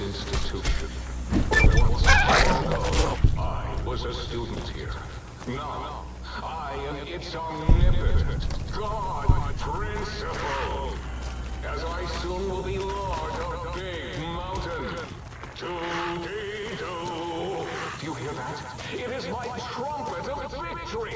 Institution. Once ago, I was a student here. Now, I am its omnipotent God Principal. As I soon will be Lord of Big Mountain. Do-dee-do. Do you hear that? It is my trumpet of victory.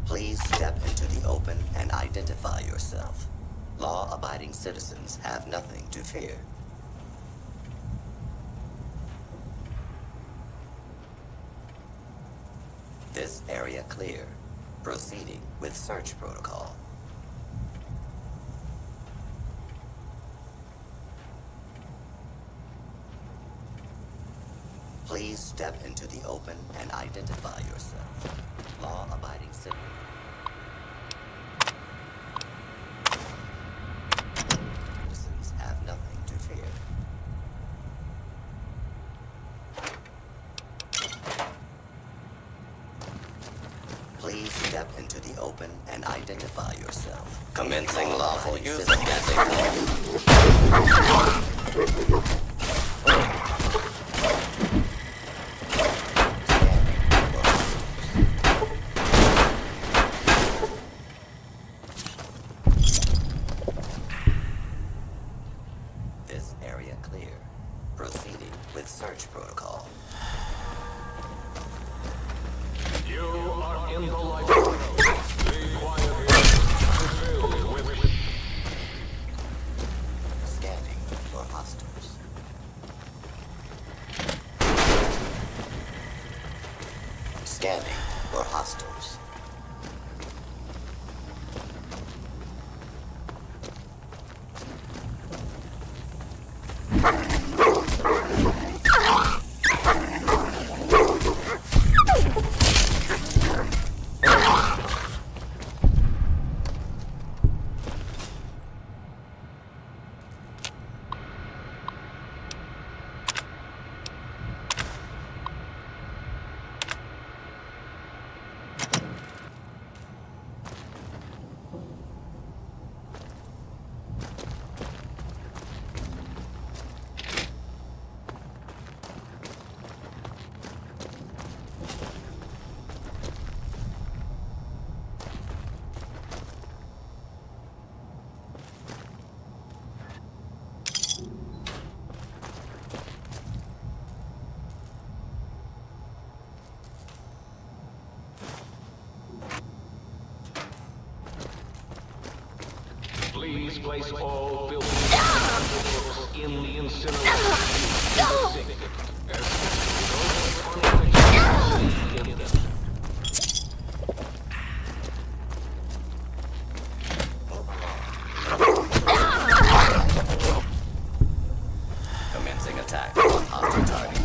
Please step into the open and identify yourself. Law-abiding citizens have nothing to fear. This area clear. Proceeding with search protocol. Please step into the open and identify yourself. Law-abiding citizens have nothing to fear. Please step into the open and identify yourself. Commencing lawful use of deadly force. This area clear. Proceeding with search protocol. You are in the light road. Be quiet here. I'm filled with... Scanning for hostiles. Scanning for hostiles. Please place all filthy in the incinerator. Commencing attack on hostile target.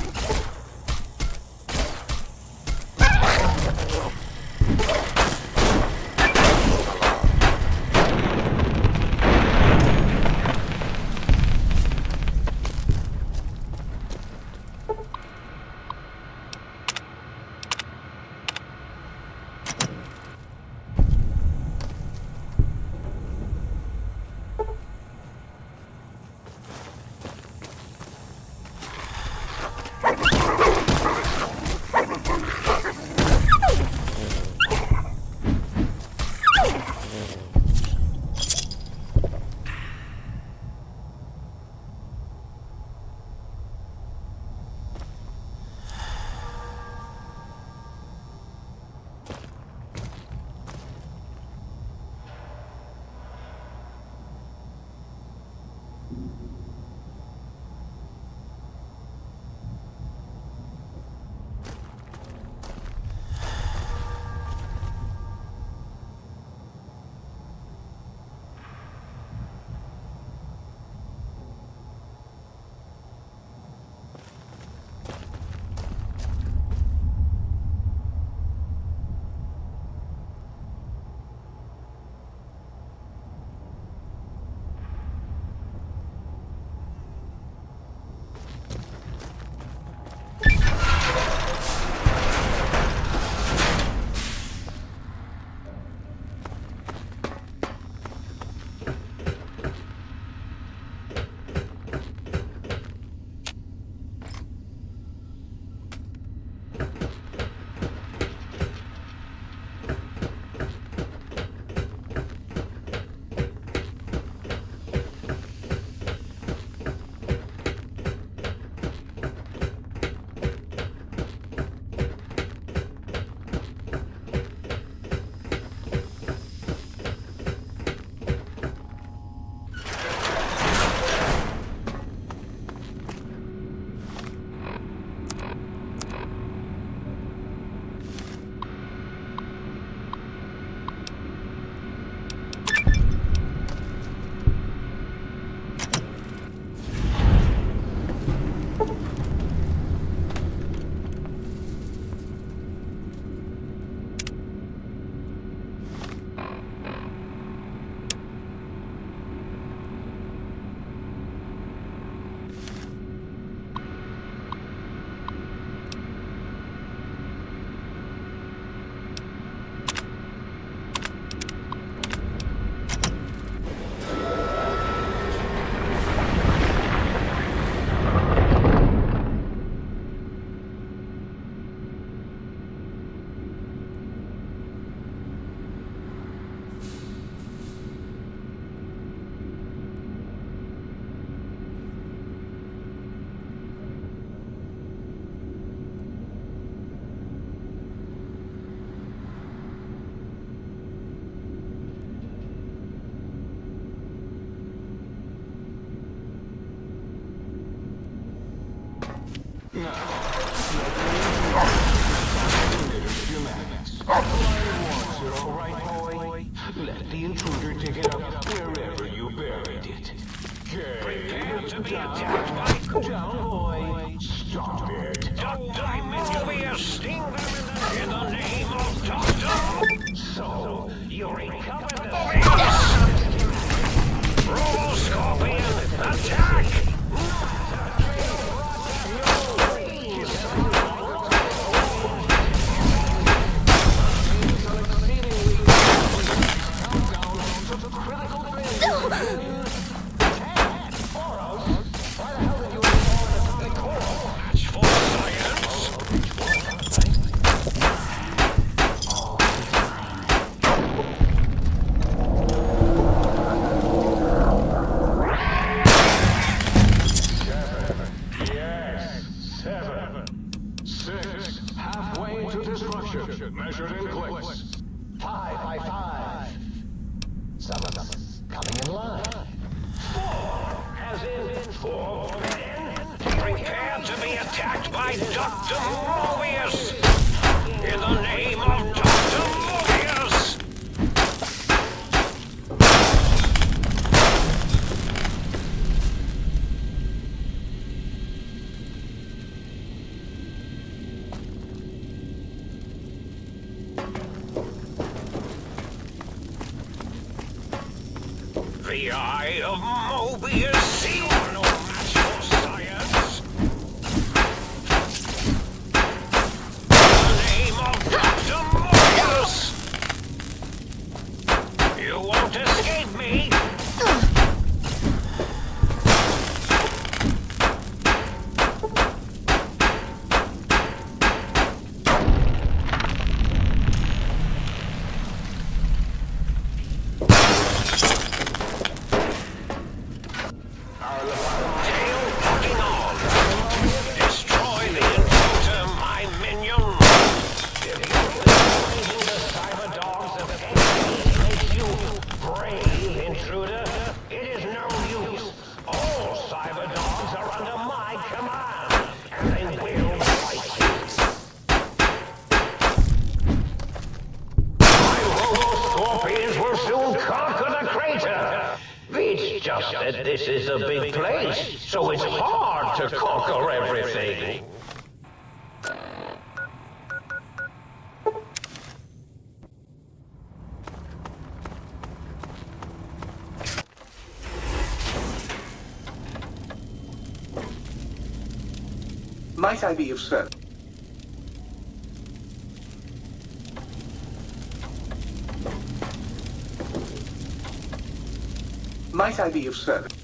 to be attacked by... Down, boy. Stop it. Dr. Mobius, sting them in the name of Dr. So, you recovered the... Robo-Scorpion, attack! Measured in clicks. 5 by 5. Some of them coming in line. 4, as in 4 men. Prepare to be attacked by Dr. Mobius. In the name of Dr. Mobius. The eye of Mobius, see no match for science. In the name of Dr. Mobius, you won't escape me. Just that this is a big place, so it's hard to conquer everything. Might I be of service? Might I be of service?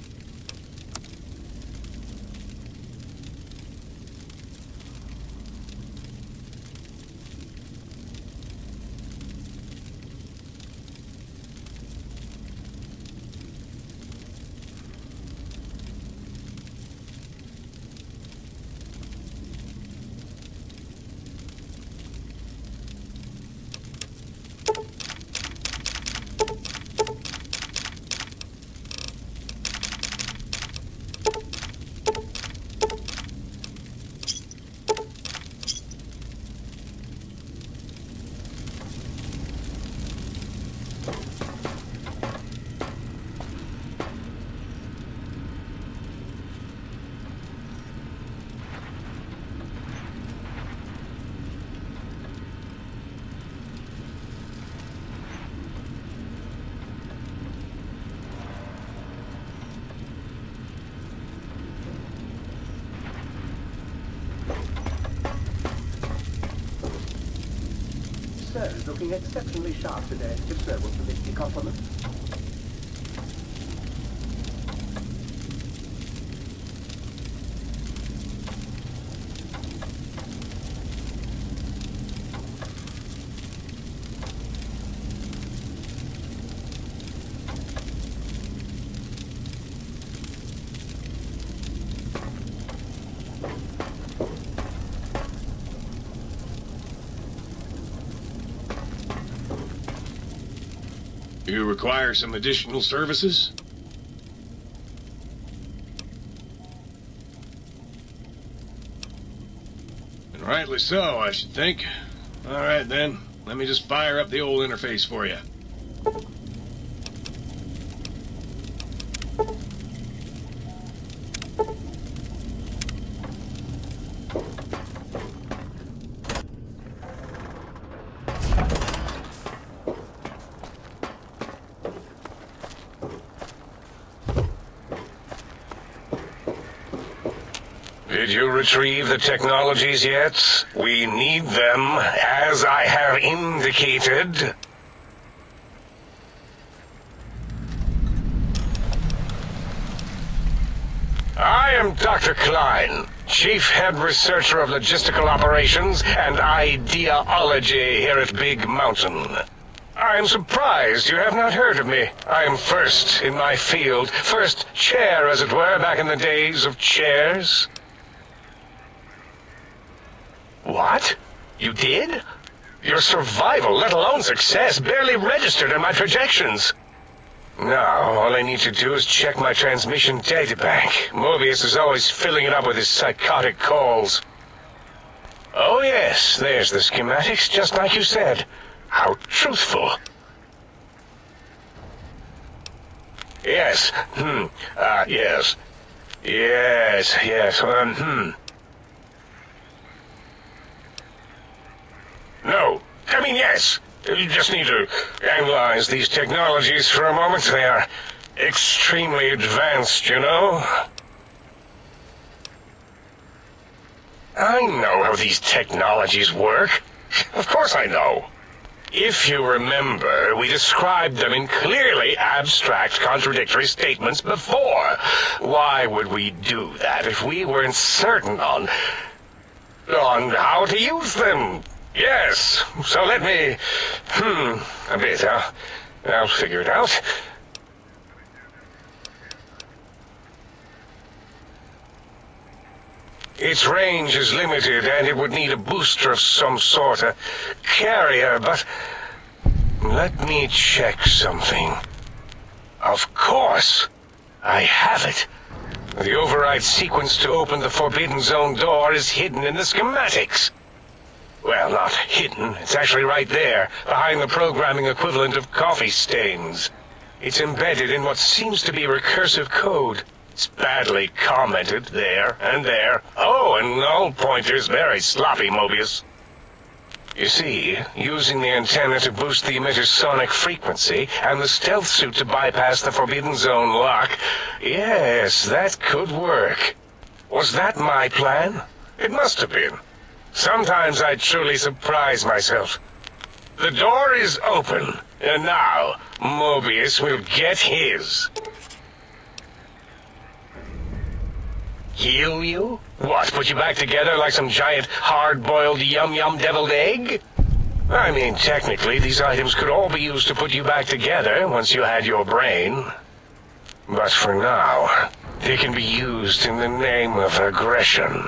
Sir is looking exceptionally sharp today, if sir will permit me compliment. You require some additional services? And rightly so, I should think. All right, then. Let me just fire up the old interface for you. Did you retrieve the technologies yet? We need them, as I have indicated. I am Dr. Klein, Chief Head Researcher of Logistical Operations and Ideology here at Big Mountain. I am surprised you have not heard of me. I am first in my field, first chair, as it were, back in the days of chairs. What? You did? Your survival, let alone success, barely registered in my projections. Now, all I need to do is check my transmission databank. Mobius is always filling it up with his psychotic calls. Oh yes, there's the schematics, just like you said. How truthful. Yes, yes. Yes, No, I mean yes. You just need to analyze these technologies for a moment. They are extremely advanced, you know? I know how these technologies work. Of course I know. If you remember, we described them in clearly abstract, contradictory statements before. Why would we do that if we weren't certain on how to use them? Yes, so let me... a bit, I'll figure it out. Its range is limited, and it would need a booster of some sort, a carrier, but... let me check something. Of course, I have it. The override sequence to open the Forbidden Zone door is hidden in the schematics. Well, not hidden. It's actually right there, behind the programming equivalent of coffee stains. It's embedded in what seems to be recursive code. It's badly commented there and there. Oh, and null pointers very sloppy, Mobius. You see, using the antenna to boost the emitter's sonic frequency and the stealth suit to bypass the Forbidden Zone lock, yes, that could work. Was that my plan? It must have been. Sometimes I truly surprise myself. The door is open, and now Mobius will get his. Heal you? What, put you back together like some giant hard-boiled yum-yum deviled egg? I mean, technically, these items could all be used to put you back together once you had your brain. But for now, they can be used in the name of aggression.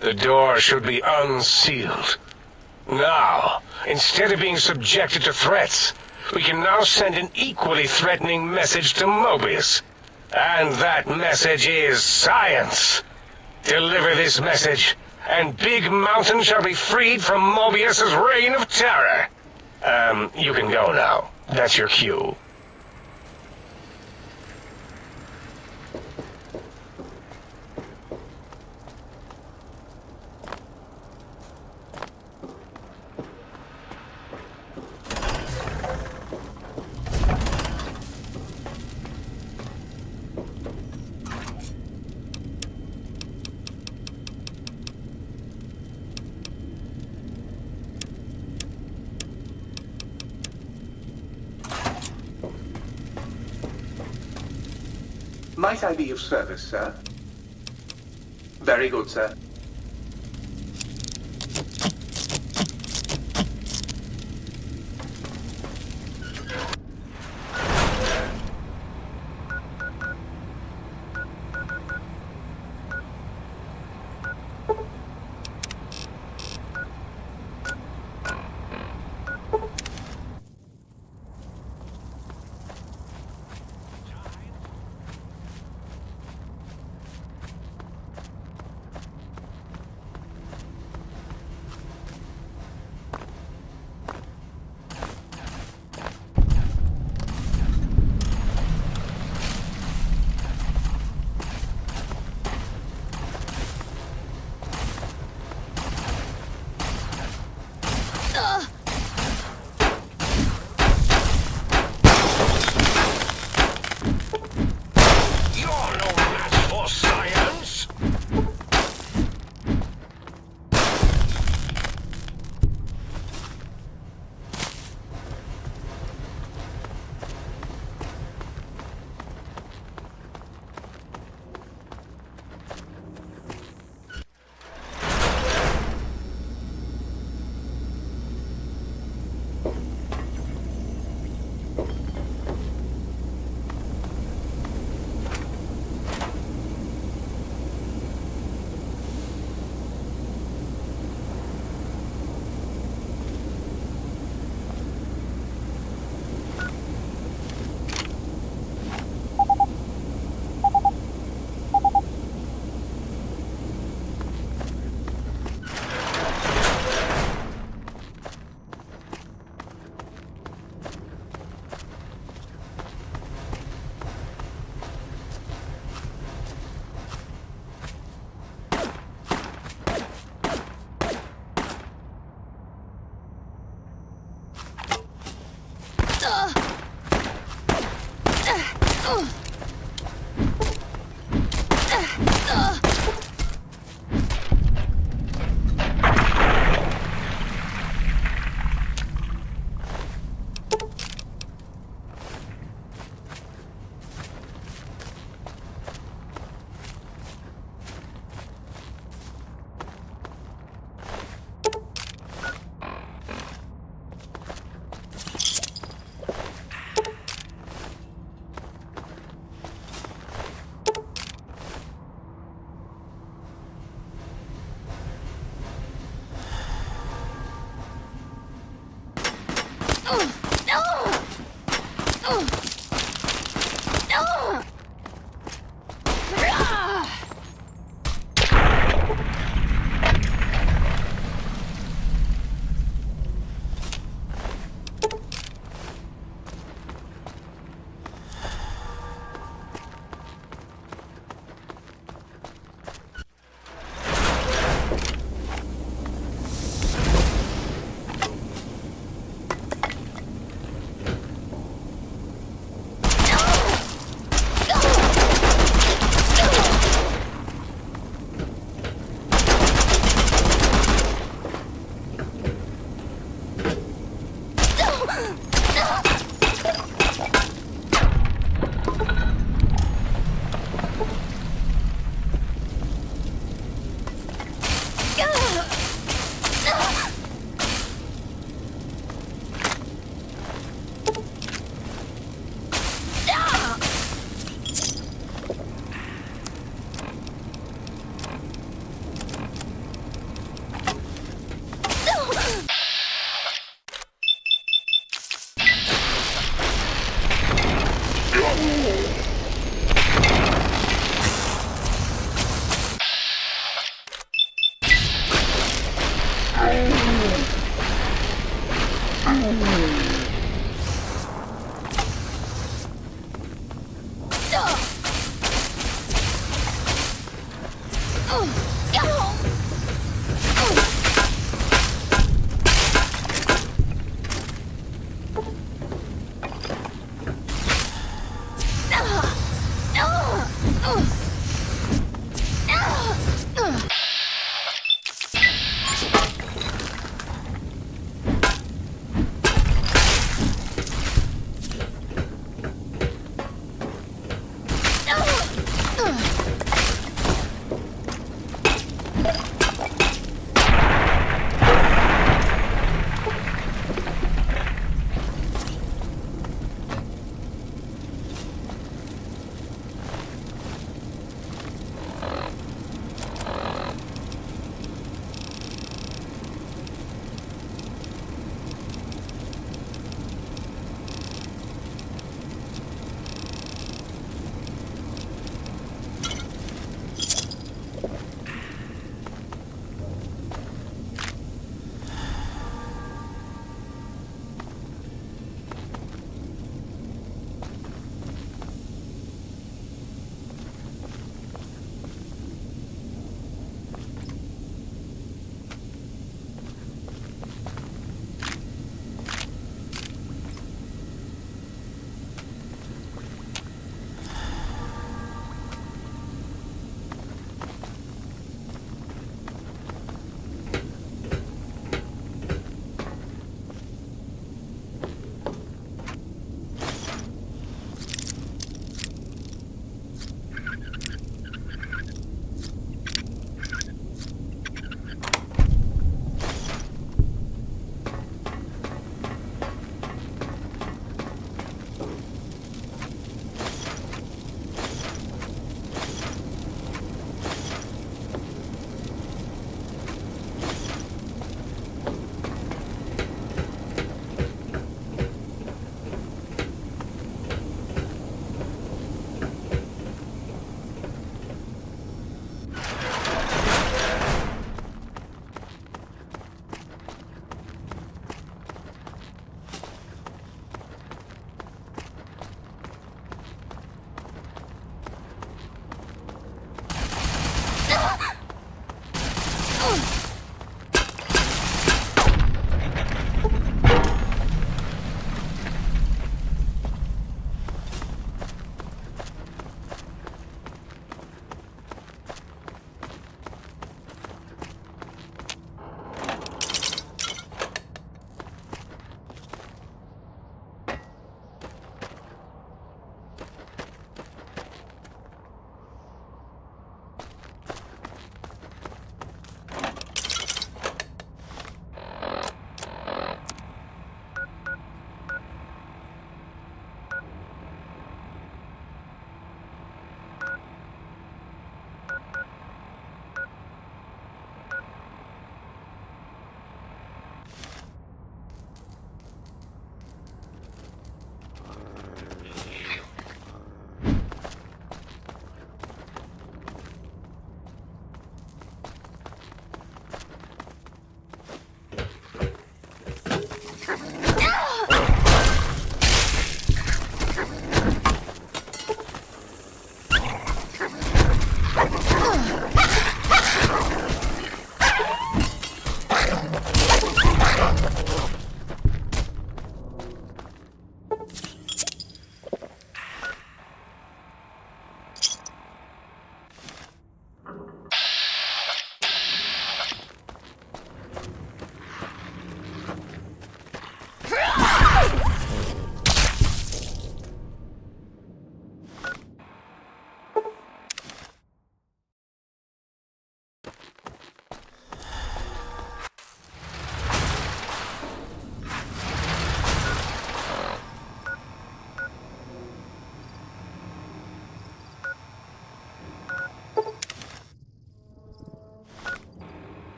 The door should be unsealed. Now, instead of being subjected to threats, we can now send an equally threatening message to Mobius. And that message is science. Deliver this message, and Big Mountain shall be freed from Mobius's reign of terror. You can go now. That's your cue. Might I be of service, sir? Very good, sir.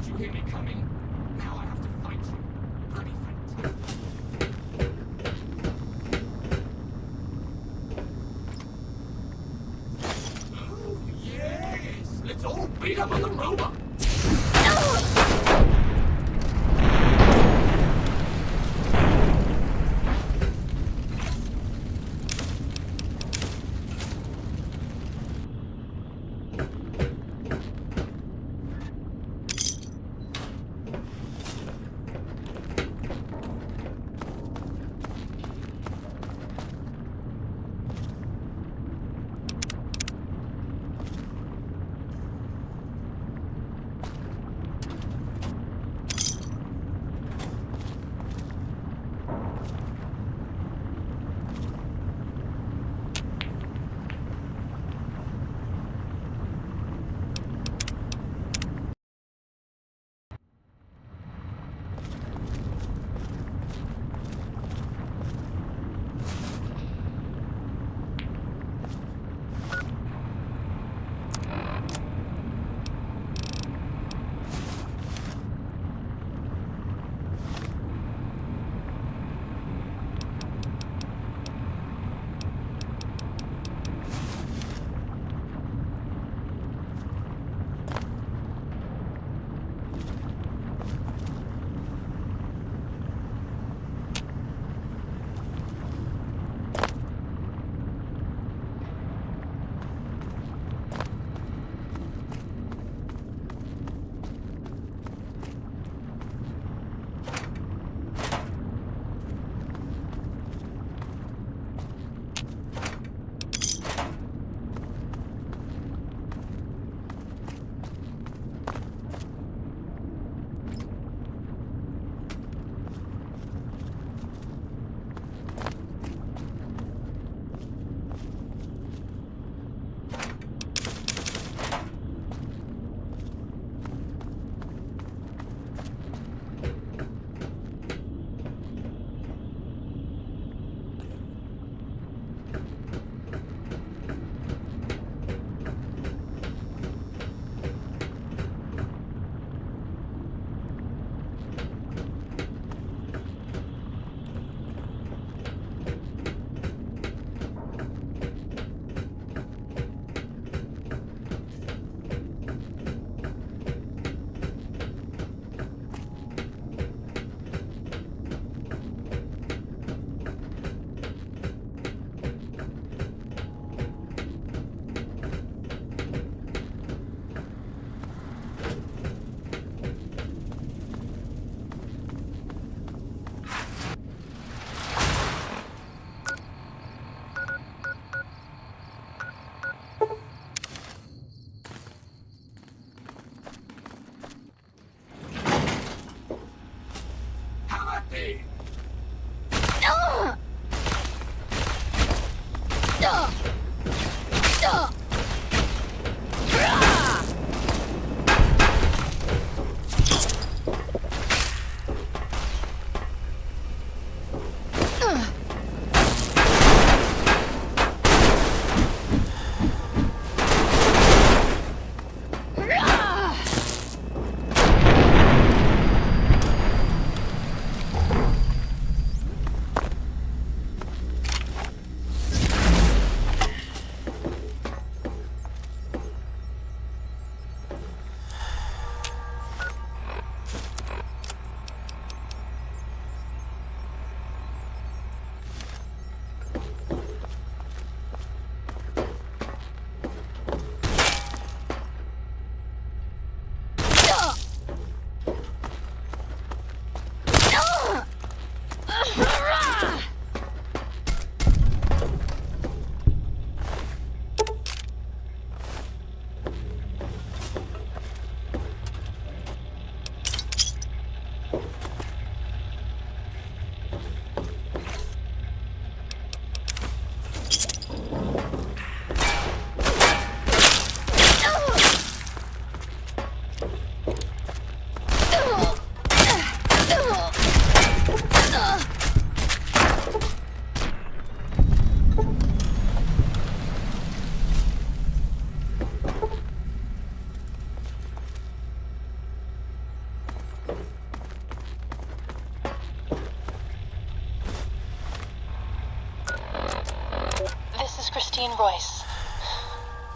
Did you hear me coming? Now I have to fight you. Bloody fantastic. Oh, yes! Let's all beat up on the robot!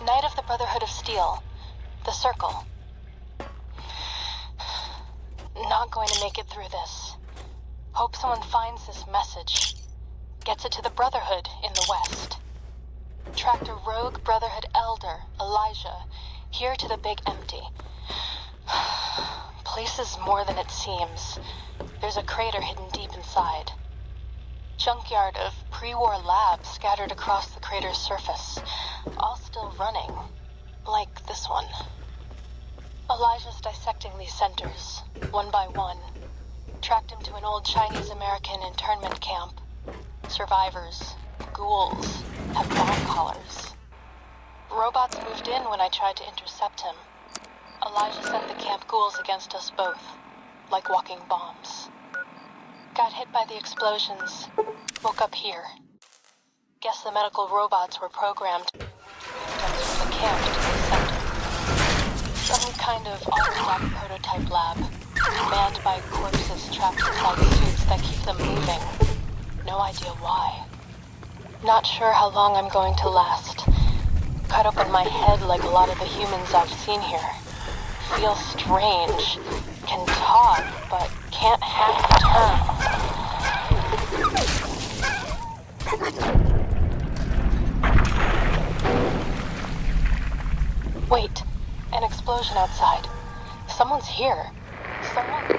Knight of the Brotherhood of Steel. The Circle. Not going to make it through this. Hope someone finds this message. Gets it to the Brotherhood in the West. Tracked a rogue Brotherhood elder, Elijah, here to the Big Empty. Place is more than it seems. There's a crater hidden deep inside. Junkyard of pre-war labs scattered across the crater's surface. All still running. Like this one. Elijah's dissecting these centers, one by one. Tracked him to an old Chinese-American internment camp. Survivors, ghouls, have bomb collars. Robots moved in when I tried to intercept him. Elijah sent the camp ghouls against us both, like walking bombs. Got hit by the explosions, woke up here. Guess the medical robots were programmed to move us from the camp to the center. Some kind of automatic prototype lab, manned by corpses trapped inside suits that keep them moving. No idea why. Not sure how long I'm going to last. Cut open my head like a lot of the humans I've seen here. Feel strange. Can talk, but can't hack the tongue. Wait. An explosion outside. Someone's here. Someone...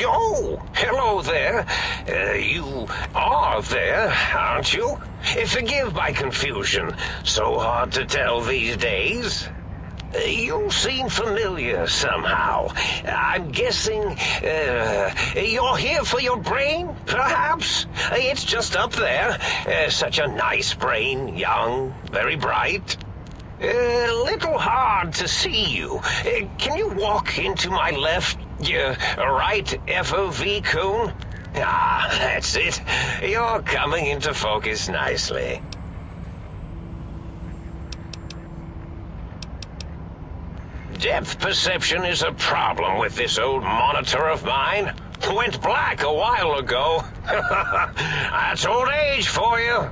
Oh, hello there. You are there, aren't you? Forgive my confusion. So hard to tell these days. You seem familiar somehow. I'm guessing, you're here for your brain, perhaps? It's just up there. Such a nice brain, young, very bright. A little hard to see you. Can you walk into my left, right FOV cone? Ah, that's it. You're coming into focus nicely. Depth perception is a problem with this old monitor of mine. Went black a while ago. That's old age for you.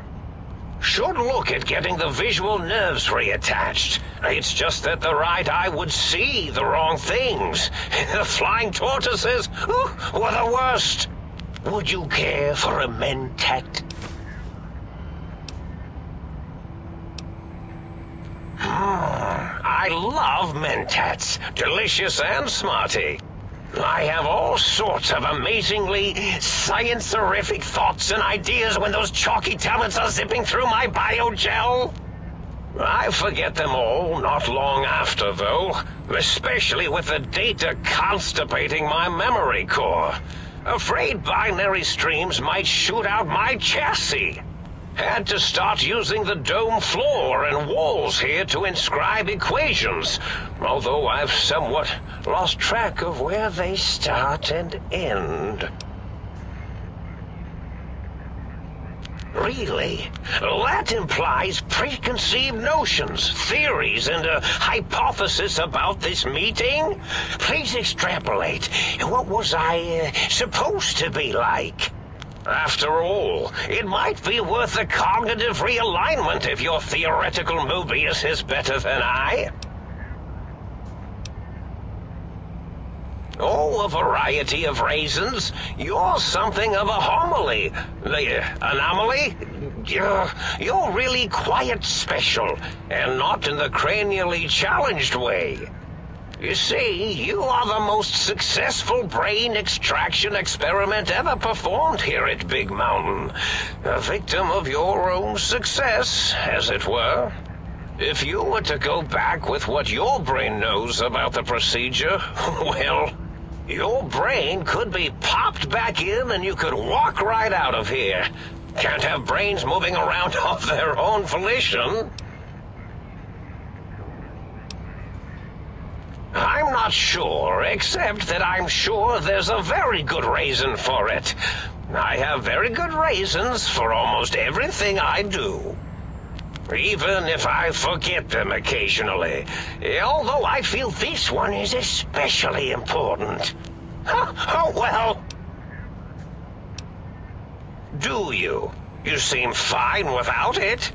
Should look at getting the visual nerves reattached. It's just that the right eye would see the wrong things. The flying tortoises were the worst. Would you care for a mentat? I love mentats. Delicious and smarty. I have all sorts of amazingly science-erific thoughts and ideas when those chalky talents are zipping through my biogel. I forget them all not long after, though, especially with the data constipating my memory core. Afraid binary streams might shoot out my chassis. Had to start using the dome floor and walls here to inscribe equations, although I've somewhat lost track of where they start and end. Really? That implies preconceived notions, theories, and a hypothesis about this meeting? Please extrapolate. What was I supposed to be like? After all, it might be worth a cognitive realignment if your theoretical Mobius is better than I. Oh, a variety of raisins. You're something of a homily. Anomaly? You're really quite special, and not in the cranially challenged way. You see, you are the most successful brain extraction experiment ever performed here at Big Mountain. A victim of your own success, as it were. If you were to go back with what your brain knows about the procedure, well, your brain could be popped back in and you could walk right out of here. Can't have brains moving around of their own volition. I'm not sure, except that I'm sure there's a very good reason for it. I have very good reasons for almost everything I do. Even if I forget them occasionally. Although I feel this one is especially important. Oh, well. Do you? You seem fine without it.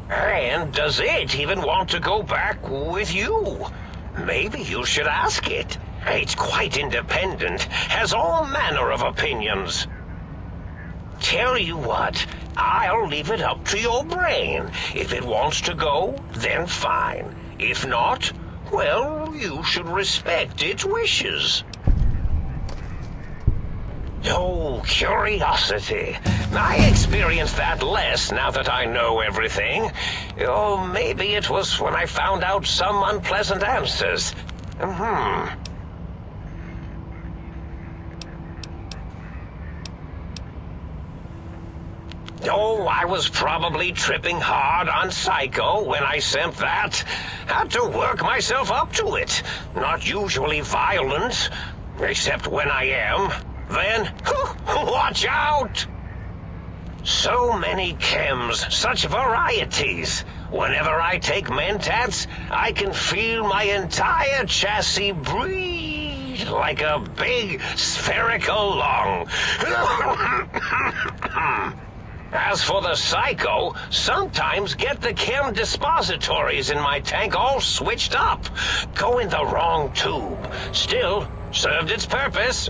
And does it even want to go back with you? Maybe you should ask it. It's quite independent, has all manner of opinions. Tell you what, I'll leave it up to your brain. If it wants to go, then fine. If not, well, you should respect its wishes. Oh, curiosity. I experience that less now that I know everything. Oh, maybe it was when I found out some unpleasant answers. Oh, I was probably tripping hard on Psycho when I sent that. Had to work myself up to it. Not usually violent, except when I am. Then, watch out! So many chems, such varieties. Whenever I take mentats, I can feel my entire chassis breathe like a big spherical lung. As for the Psycho, sometimes get the chem dispositories in my tank all switched up. Go in the wrong tube. Still, served its purpose.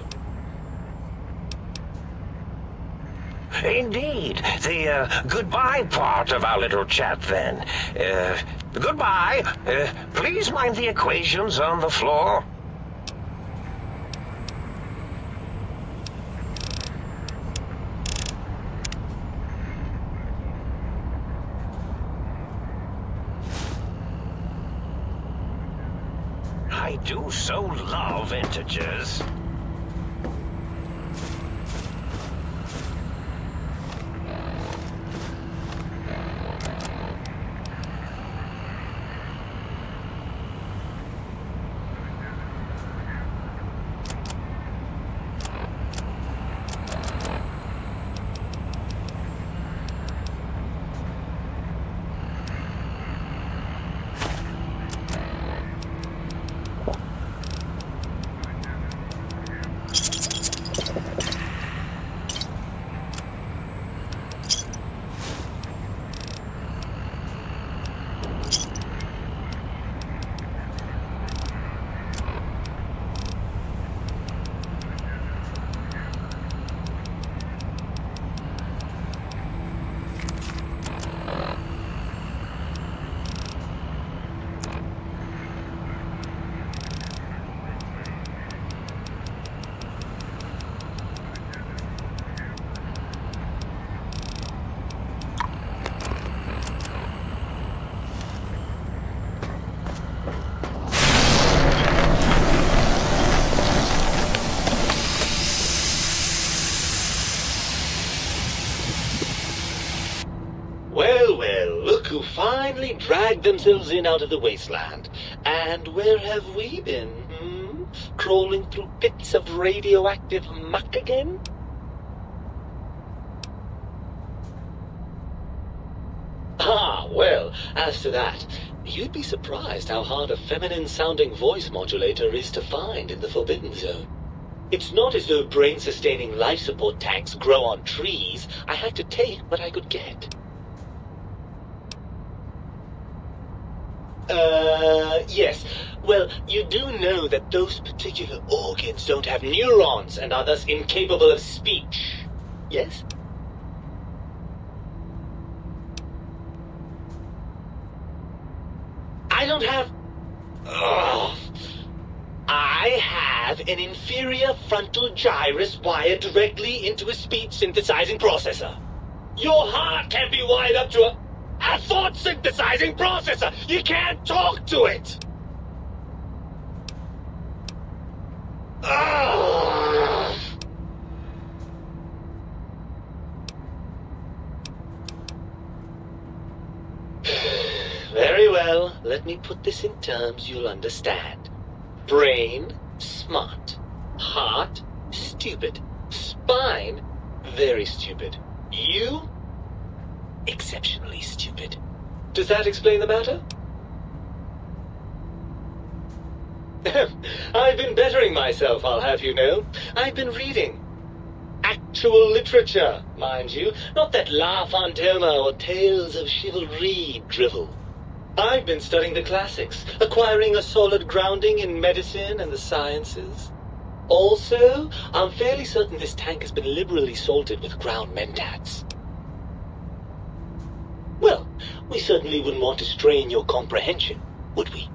Indeed. The goodbye part of our little chat, then. Goodbye. Please mind the equations on the floor. I do so love integers. Well, well, look who finally dragged themselves in out of the wasteland. And where have we been, Crawling through pits of radioactive muck again? Ah, well, as to that, you'd be surprised how hard a feminine-sounding voice modulator is to find in the Forbidden Zone. It's not as though brain-sustaining life support tanks grow on trees. I had to take what I could get. Yes. Well, you do know that those particular organs don't have neurons and are thus incapable of speech. Yes? I don't have... Ugh. I have an inferior frontal gyrus wired directly into a speech synthesizing processor. Your heart can't be wired up to a thought synthesizing processor! You can't talk to it! Ugh. Very well, let me put this in terms you'll understand. Brain, smart. Heart, stupid. Spine, very stupid. You, exceptionally stupid. Does that explain the matter? I've been bettering myself, I'll have you know. I've been reading. Actual literature, mind you. Not that La Fontana or Tales of Chivalry drivel. I've been studying the classics, acquiring a solid grounding in medicine and the sciences. Also, I'm fairly certain this tank has been liberally salted with ground mentats. Well, we certainly wouldn't want to strain your comprehension, would we?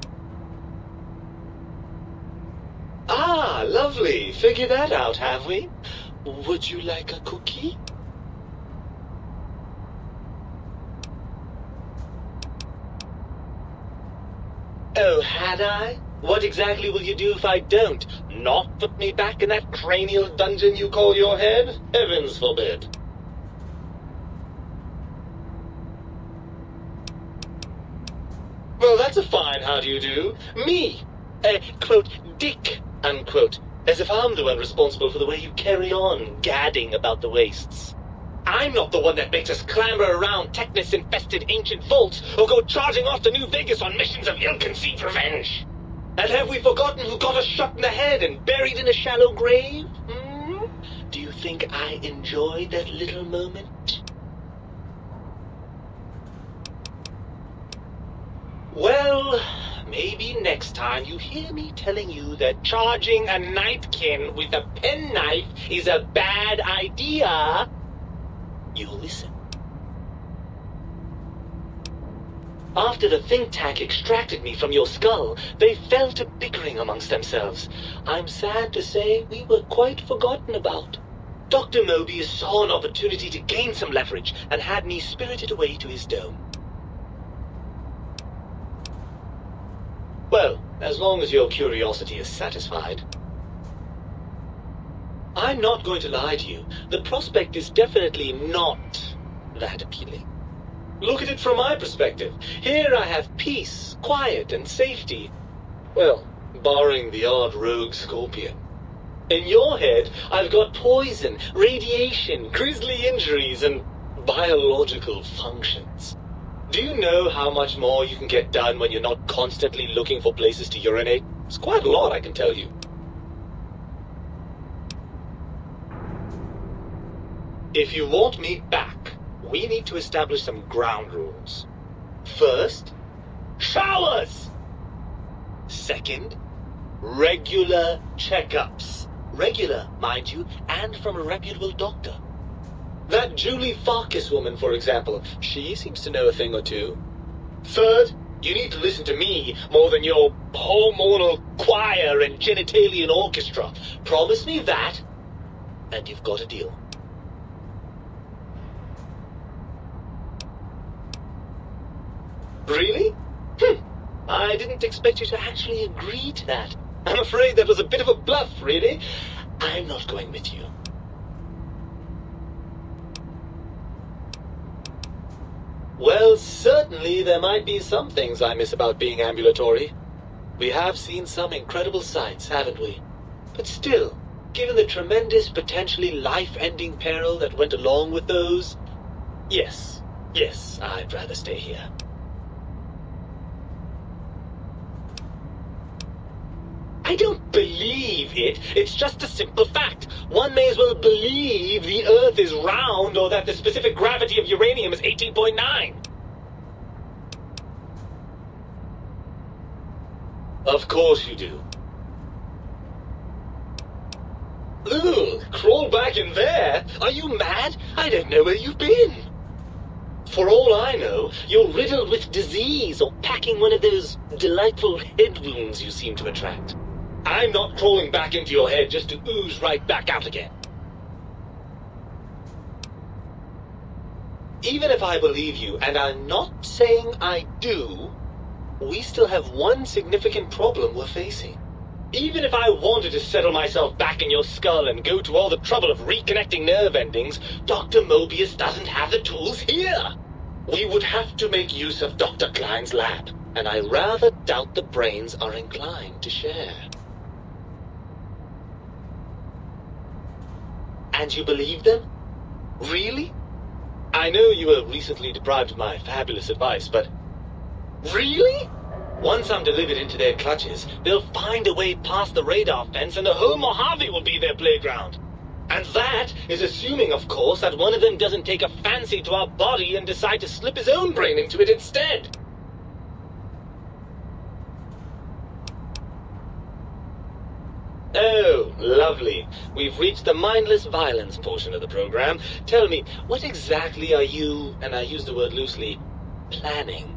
Ah, lovely. Figured that out, have we? Would you like a cookie? Oh, had I? What exactly will you do if I don't? Not put me back in that cranial dungeon you call your head? Heavens forbid. Well, that's a fine how do you do. Me, quote, dick, unquote, as if I'm the one responsible for the way you carry on gadding about the wastes. I'm not the one that makes us clamber around Technus-infested ancient vaults or go charging off to New Vegas on missions of ill-conceived revenge. And have we forgotten who got us shot in the head and buried in a shallow grave? Do you think I enjoyed that little moment? Well, maybe next time you hear me telling you that charging a nightkin with a penknife is a bad idea, you'll listen. After the think tank extracted me from your skull, they fell to bickering amongst themselves. I'm sad to say we were quite forgotten about. Dr. Mobius saw an opportunity to gain some leverage and had me spirited away to his dome. Well, as long as your curiosity is satisfied. I'm not going to lie to you. The prospect is definitely not that appealing. Look at it from my perspective. Here I have peace, quiet, and safety. Well, barring the odd rogue scorpion. In your head, I've got poison, radiation, grisly injuries, and biological functions. Do you know how much more you can get done when you're not constantly looking for places to urinate? It's quite a lot, I can tell you. If you want me back, we need to establish some ground rules. First, showers! Second, regular checkups. Regular, mind you, and from a reputable doctor. That Julie Farkas woman, for example, she seems to know a thing or two. Third, you need to listen to me more than your hormonal choir and genitalian orchestra. Promise me that, and you've got a deal. Really? I didn't expect you to actually agree to that. I'm afraid that was a bit of a bluff, really. I'm not going with you. Well, certainly there might be some things I miss about being ambulatory. We have seen some incredible sights, haven't we? But still, given the tremendous, potentially life-ending peril that went along with those, yes, I'd rather stay here. I don't believe it. It's just a simple fact. One may as well believe the Earth is round or that the specific gravity of uranium is 18.9. Of course you do. Ugh, crawl back in there? Are you mad? I don't know where you've been. For all I know, you're riddled with disease or packing one of those delightful head wounds you seem to attract. I'm not crawling back into your head just to ooze right back out again. Even if I believe you, and I'm not saying I do, we still have one significant problem we're facing. Even if I wanted to settle myself back in your skull and go to all the trouble of reconnecting nerve endings, Dr. Mobius doesn't have the tools here. We would have to make use of Dr. Klein's lab, and I rather doubt the brains are inclined to share. And you believe them? Really? I know you were recently deprived of my fabulous advice, but... Really? Once I'm delivered into their clutches, they'll find a way past the radar fence and the whole Mojave will be their playground. And that is assuming, of course, that one of them doesn't take a fancy to our body and decide to slip his own brain into it instead. Oh, lovely. We've reached the mindless violence portion of the program. Tell me, what exactly are you, and I use the word loosely, planning?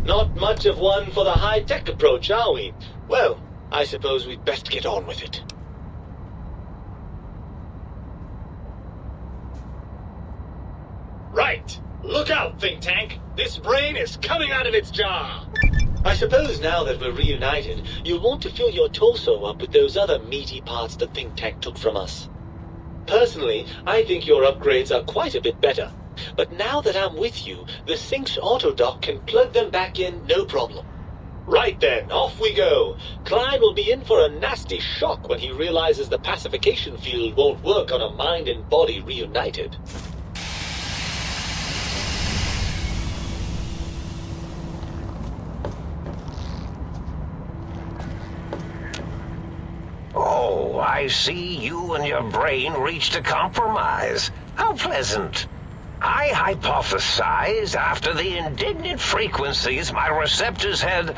Not much of one for the high-tech approach, are we? Well, I suppose we'd best get on with it. Right. Look out, think tank. This brain is coming out of its jar. I suppose now that we're reunited, you'll want to fill your torso up with those other meaty parts the think tank took from us. Personally, I think your upgrades are quite a bit better. But now that I'm with you, the Sync's autodock can plug them back in no problem. Right then, off we go. Klein will be in for a nasty shock when he realizes the pacification field won't work on a mind and body reunited. Oh, I see you and your brain reached a compromise. How pleasant. I hypothesized after the indignant frequencies my receptors had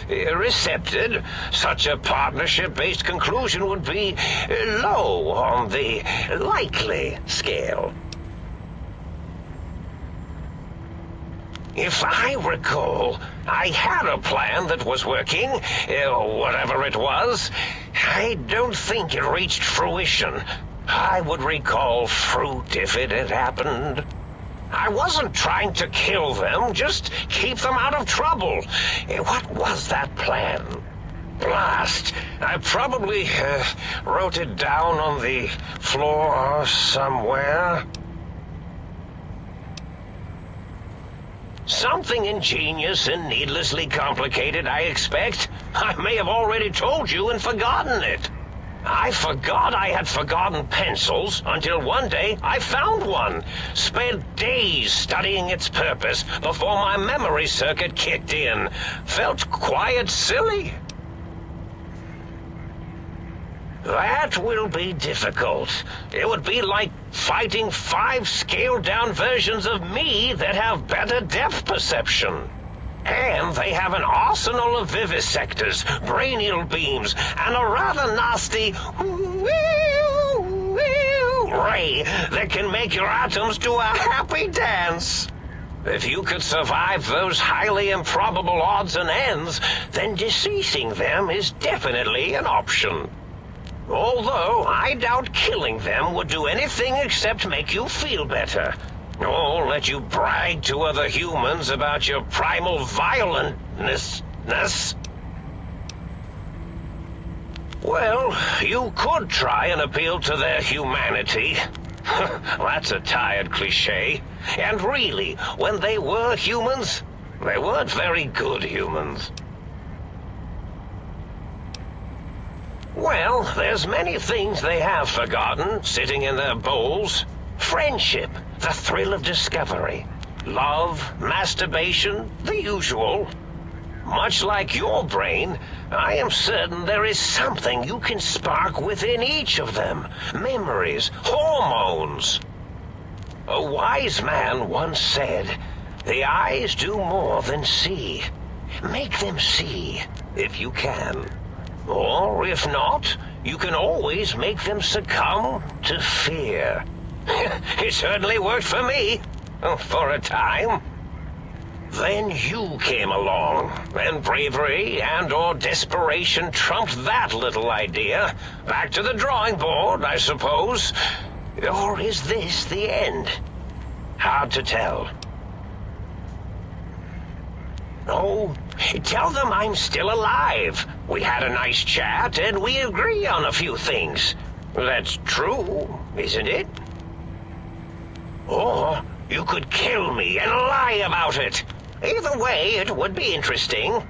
recepted, such a partnership-based conclusion would be low on the likely scale. If I recall, I had a plan that was working, whatever it was. I don't think it reached fruition. I would recall fruit if it had happened. I wasn't trying to kill them, just keep them out of trouble. What was that plan? Blast! I probably wrote it down on the floor somewhere. Something ingenious and needlessly complicated, I expect. I may have already told you and forgotten it. I forgot I had forgotten pencils until one day I found one. Spent days studying its purpose before my memory circuit kicked in. Felt quite silly. That will be difficult. It would be like fighting 5 scaled-down versions of me that have better depth perception. And they have an arsenal of vivisectors, brainial beams, and a rather nasty ray that can make your atoms do a happy dance. If you could survive those highly improbable odds and ends, then deceasing them is definitely an option. Although, I doubt killing them would do anything except make you feel better. Or let you brag to other humans about your primal violentness. Well, you could try and appeal to their humanity. That's a tired cliche. And really, when they were humans, they weren't very good humans. Well, there's many things they have forgotten, sitting in their bowls. Friendship, the thrill of discovery. Love, masturbation, the usual. Much like your brain, I am certain there is something you can spark within each of them. Memories, hormones. A wise man once said, "The eyes do more than see. Make them see, if you can. Or, if not, you can always make them succumb to fear." It certainly worked for me, for a time. Then you came along, and bravery and/or desperation trumped that little idea. Back to the drawing board, I suppose. Or is this the end? Hard to tell. Oh, tell them I'm still alive. We had a nice chat, and we agree on a few things. That's true, isn't it? Or you could kill me and lie about it. Either way, it would be interesting.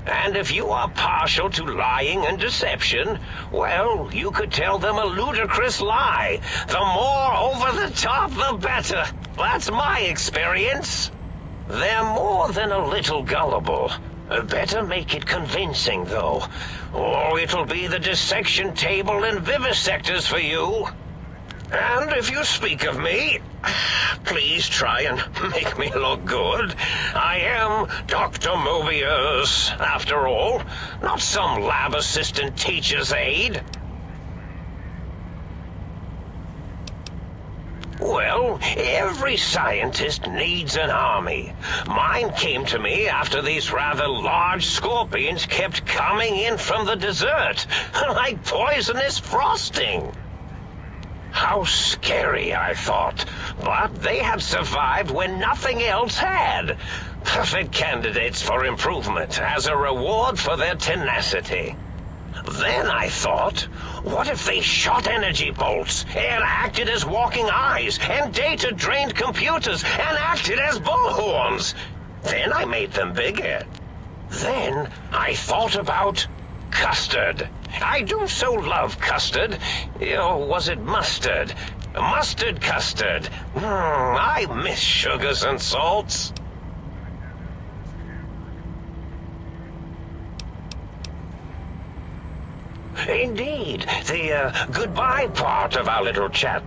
And if you are partial to lying and deception, well, you could tell them a ludicrous lie. The more over the top, the better. That's my experience. They're more than a little gullible. Better make it convincing, though, or it'll be the dissection table and vivisectors for you. And if you speak of me, please try and make me look good. I am Dr. Mobius, after all, not some lab assistant teacher's aide. Well, every scientist needs an army. Mine came to me after these rather large scorpions kept coming in from the desert, like poisonous frosting. How scary, I thought, but they had survived when nothing else had. Perfect candidates for improvement as a reward for their tenacity. Then I thought, what if they shot energy bolts and acted as walking eyes and data-drained computers and acted as bullhorns? Then I made them bigger. Then I thought about custard. I do so love custard. Or was it mustard? Mustard custard. I miss sugars and salts. Indeed, the goodbye part of our little chat.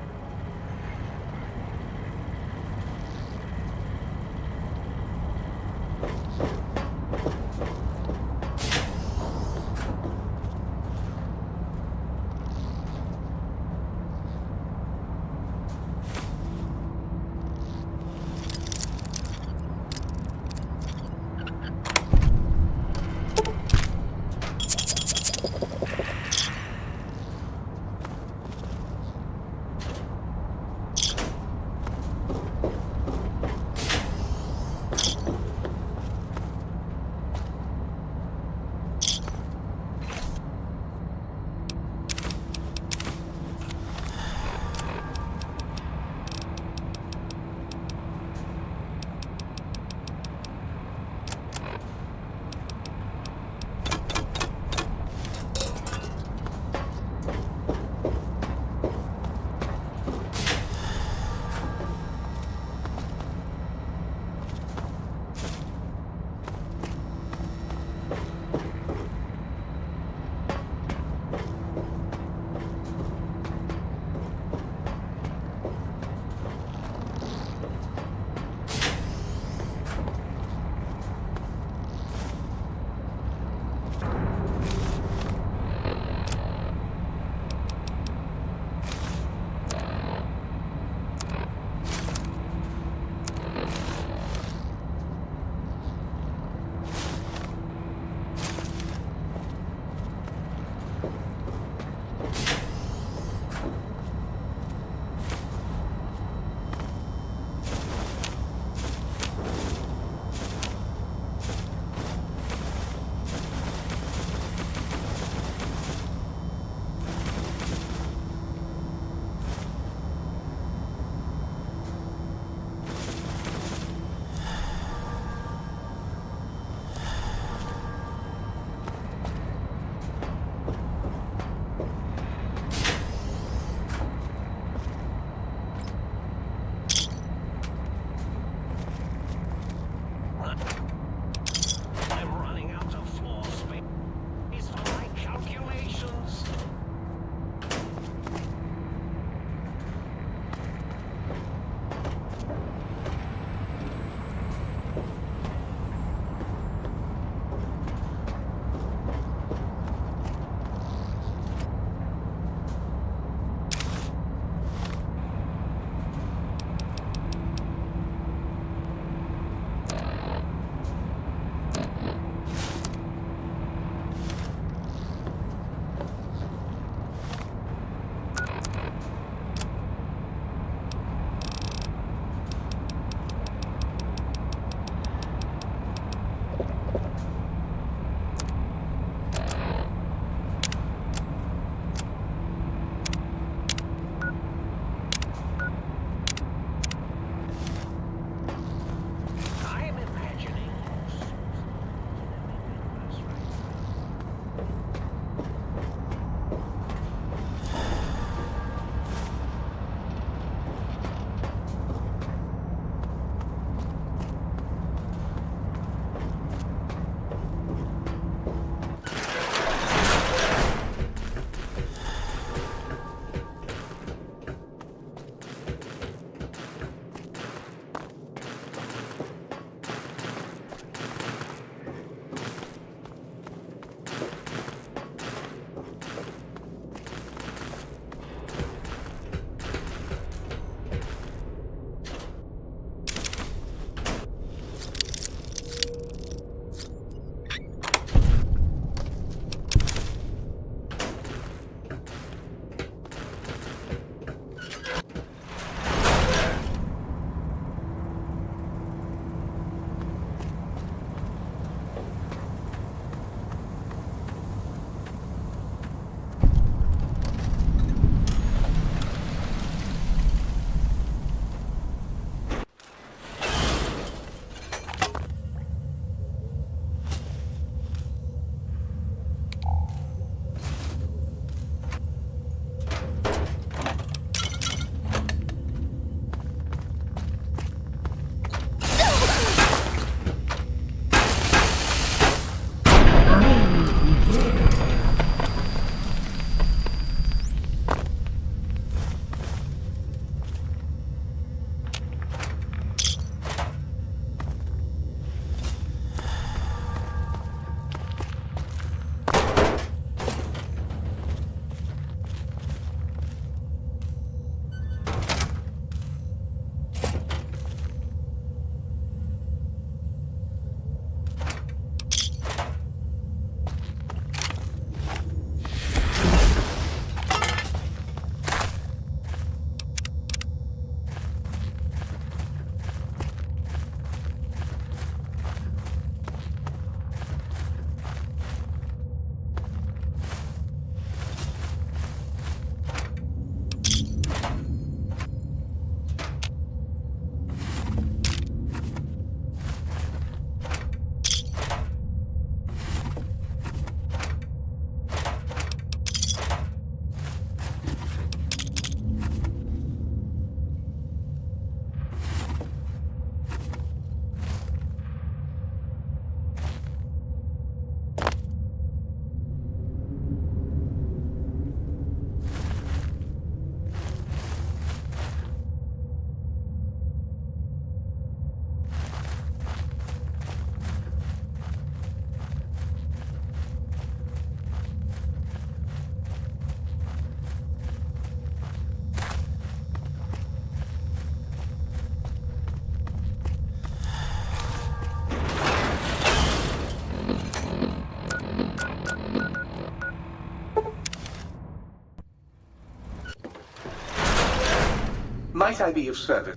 Might I be of service?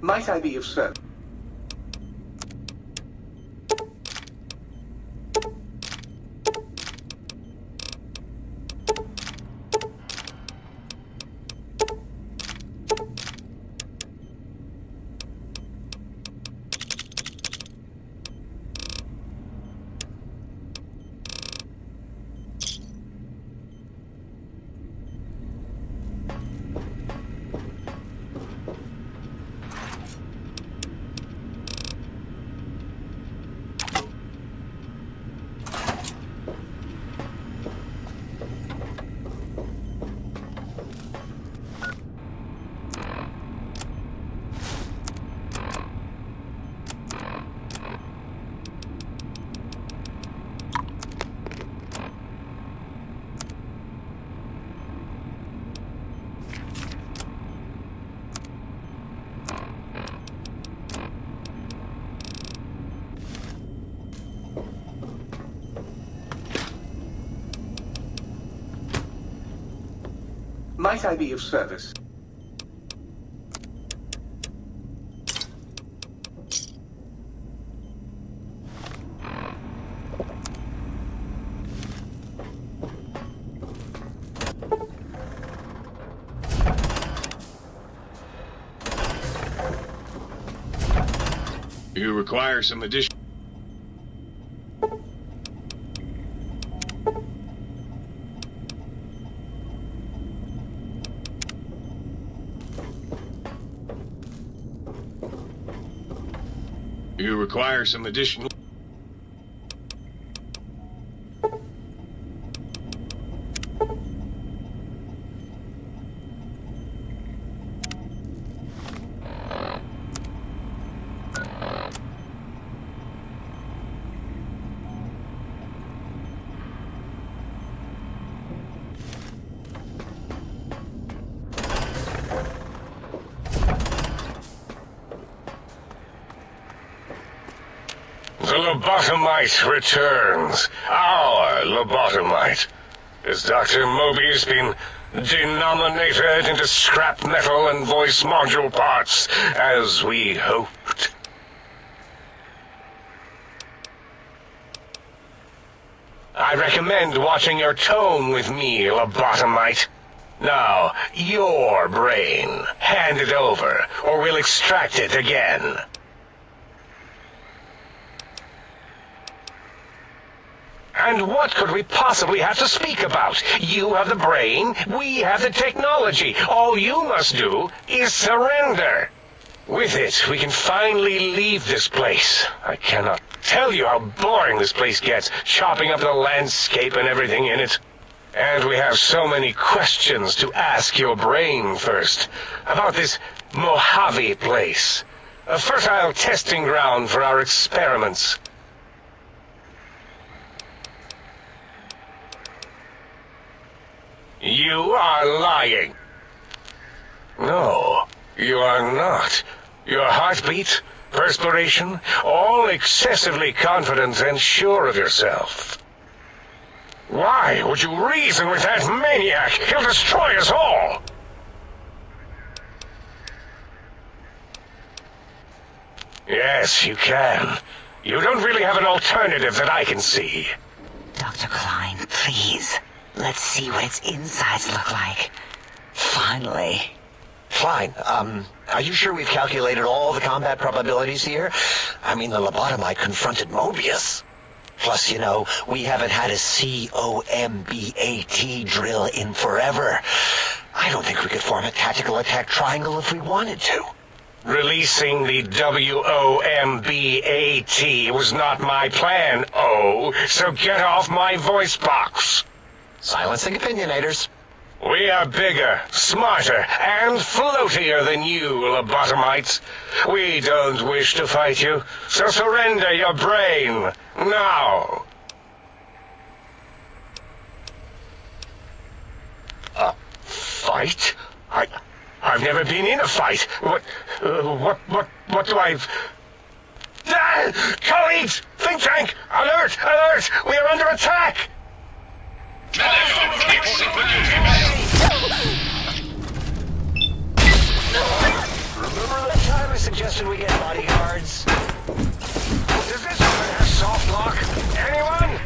Might I be of service? Might I be of service? You require some additional... You require some additional... The lobotomite returns. Our lobotomite. Has Dr. Mobius been denominated into scrap metal and voice module parts, as we hoped? I recommend watching your tone with me, lobotomite. Now, your brain. Hand it over, or we'll extract it again. And what could we possibly have to speak about? You have the brain, we have the technology. All you must do is surrender. With it, we can finally leave this place. I cannot tell you how boring this place gets, chopping up the landscape and everything in it. And we have so many questions to ask your brain first. About this Mojave place. A fertile testing ground for our experiments. You are lying. No, you are not. Your heartbeat, perspiration, all excessively confident and sure of yourself. Why would you reason with that maniac? He'll destroy us all! Yes, you can. You don't really have an alternative that I can see. Dr. Klein, please. Let's see what its insides look like. Finally. Klein, are you sure we've calculated all the combat probabilities here? I mean, the lobotomite confronted Mobius. Plus, you know, we haven't had a COMBAT drill in forever. I don't think we could form a tactical attack triangle if we wanted to. Releasing the WOMBAT was not my plan, so get off my voice box. Silencing opinionators. We are bigger, smarter, and floatier than you, lobotomites. We don't wish to fight you, so surrender your brain, now. Fight? I've never been in a fight. What do I... Colleagues! Think tank! Alert! Alert! We are under attack! Remember the time I suggested we get bodyguards? Does this one have soft lock? Anyone?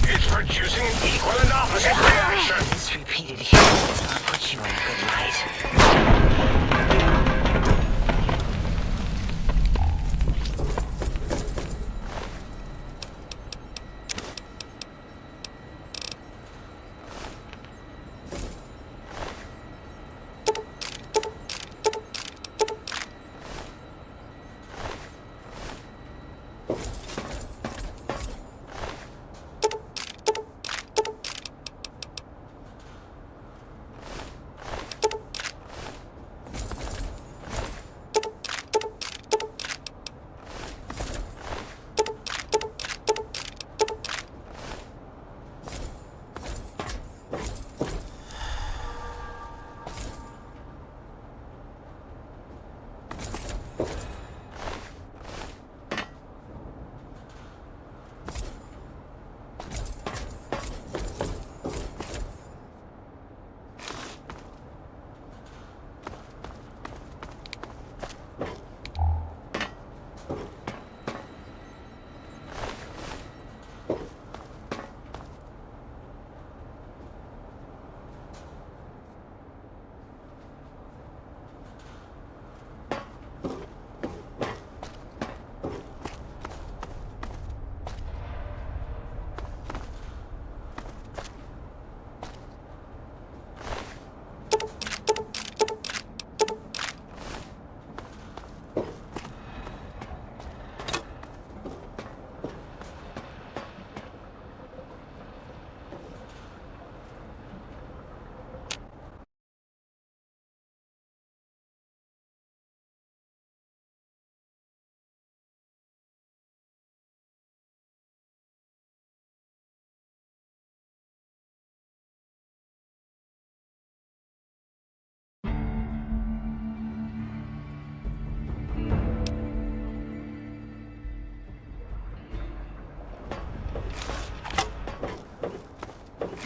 It's producing an equal and opposite reaction. This repeated healing does not put you in a good light.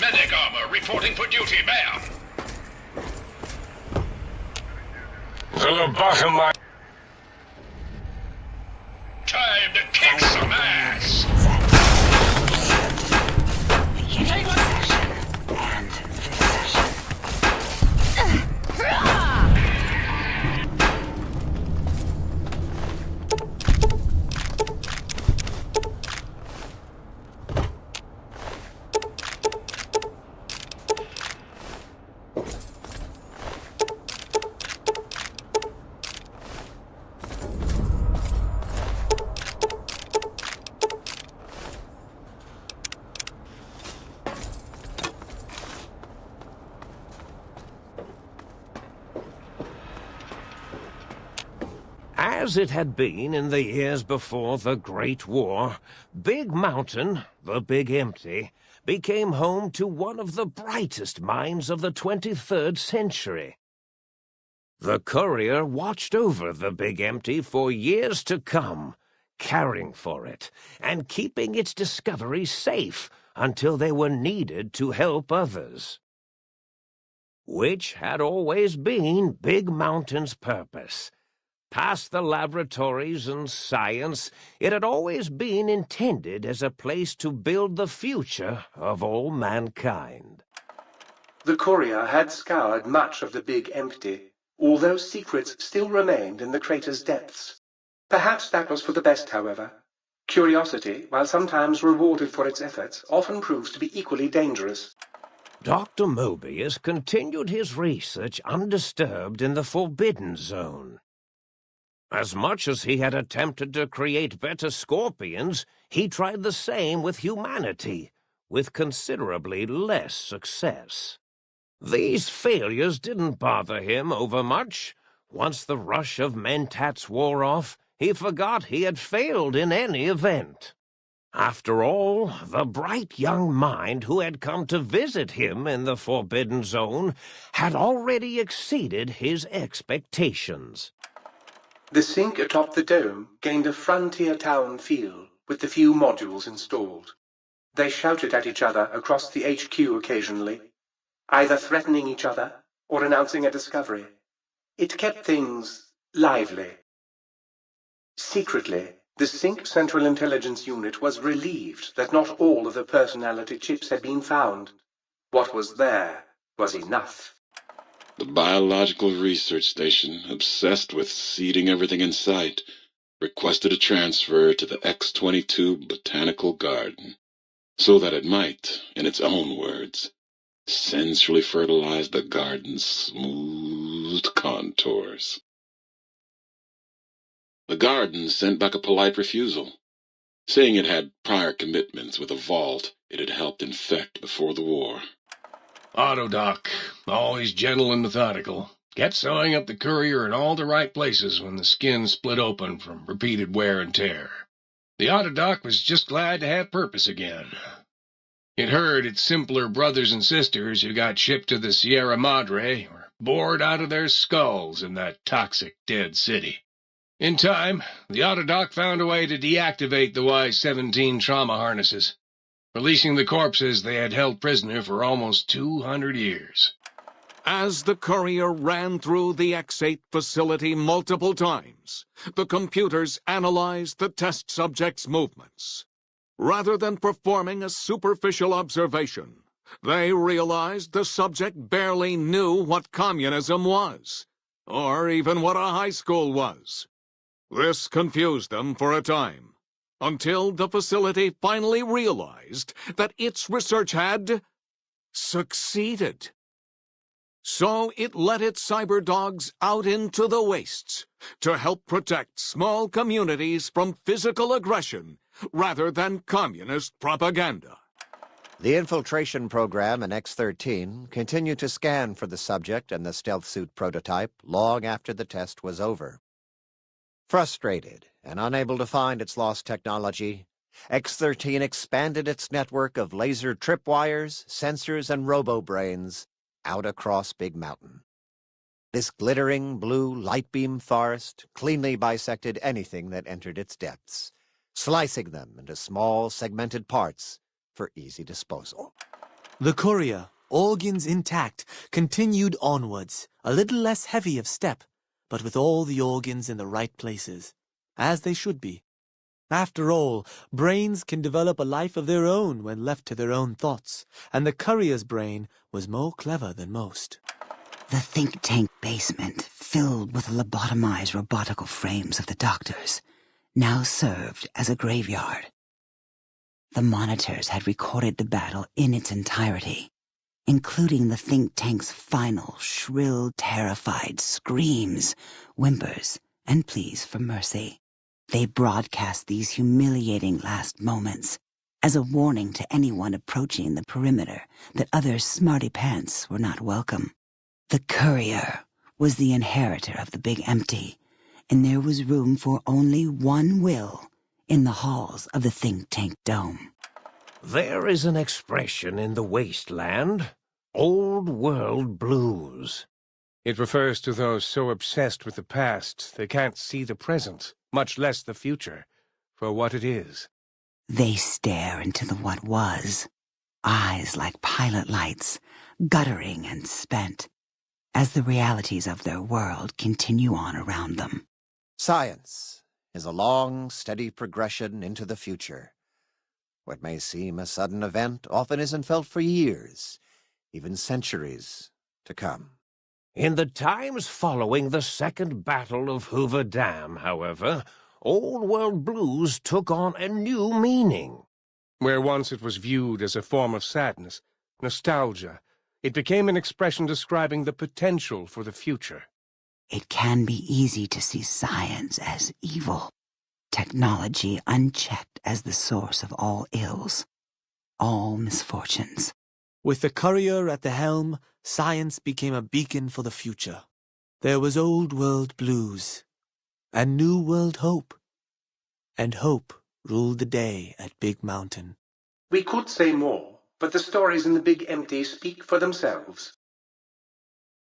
Medic armor reporting for duty, ma'am. The lobotomy. Time to kick some ass. Beginning session and this session. As it had been in the years before the Great War, Big Mountain, the Big Empty, became home to one of the brightest minds of the 23rd century. The courier watched over the Big Empty for years to come, caring for it and keeping its discoveries safe until they were needed to help others. Which had always been Big Mountain's purpose. Past the laboratories and science, it had always been intended as a place to build the future of all mankind. The courier had scoured much of the Big Empty, although secrets still remained in the crater's depths. Perhaps that was for the best, however. Curiosity, while sometimes rewarded for its efforts, often proves to be equally dangerous. Dr. Mobius continued his research undisturbed in the Forbidden Zone. As much as he had attempted to create better scorpions, he tried the same with humanity, with considerably less success. These failures didn't bother him overmuch. Once the rush of mentats wore off, he forgot he had failed in any event. After all, the bright young mind who had come to visit him in the Forbidden Zone had already exceeded his expectations. The sink atop the dome gained a frontier town feel with the few modules installed. They shouted at each other across the HQ occasionally, either threatening each other or announcing a discovery. It kept things lively. Secretly, the Sync Central Intelligence Unit was relieved that not all of the personality chips had been found. What was there was enough. The Biological Research Station, obsessed with seeding everything in sight, requested a transfer to the X-22 Botanical Garden, so that it might, in its own words, sensually fertilize the garden's smooth contours. The garden sent back a polite refusal, saying it had prior commitments with a vault it had helped infect before the war. Autodoc, always gentle and methodical, kept sewing up the courier in all the right places when the skin split open from repeated wear and tear. The Autodoc was just glad to have purpose again. It heard its simpler brothers and sisters who got shipped to the Sierra Madre were bored out of their skulls in that toxic dead city. In time, the Autodoc found a way to deactivate the Y-17 trauma harnesses, releasing the corpses they had held prisoner for almost 200 years. As the courier ran through the X-8 facility multiple times, the computers analyzed the test subject's movements. Rather than performing a superficial observation, they realized the subject barely knew what communism was, or even what a high school was. This confused them for a time, until the facility finally realized that its research had succeeded. So it let its cyber dogs out into the wastes to help protect small communities from physical aggression rather than communist propaganda. The infiltration program in X-13 continued to scan for the subject and the stealth suit prototype long after the test was over. Frustrated and unable to find its lost technology, X-13 expanded its network of laser tripwires, sensors, and robo-brains out across Big Mountain. This glittering blue light beam forest cleanly bisected anything that entered its depths, slicing them into small segmented parts for easy disposal. The courier, organs intact, continued onwards, a little less heavy of step, but with all the organs in the right places, as they should be. After all, brains can develop a life of their own when left to their own thoughts, and the courier's brain was more clever than most. The think tank basement, filled with the lobotomized robotical frames of the doctors, now served as a graveyard. The monitors had recorded the battle in its entirety, including the think tank's final, shrill, terrified screams, whimpers, and pleas for mercy. They broadcast these humiliating last moments as a warning to anyone approaching the perimeter that other smarty pants were not welcome. The courier was the inheritor of the Big Empty, and there was room for only one will in the halls of the think tank dome. There is an expression in the wasteland, old world blues. It refers to those so obsessed with the past they can't see the present, much less the future, for what it is. They stare into the what was, eyes like pilot lights, guttering and spent, as the realities of their world continue on around them. Science is a long, steady progression into the future. What may seem a sudden event often isn't felt for years, even centuries, to come. In the times following the Second Battle of Hoover Dam, however, Old World Blues took on a new meaning. Where once it was viewed as a form of sadness, nostalgia, it became an expression describing the potential for the future. It can be easy to see science as evil, technology unchecked as the source of all ills, all misfortunes. With the courier at the helm, science became a beacon for the future. There was old world blues, and new world hope, and hope ruled the day at Big Mountain. We could say more, but the stories in the Big Empty speak for themselves.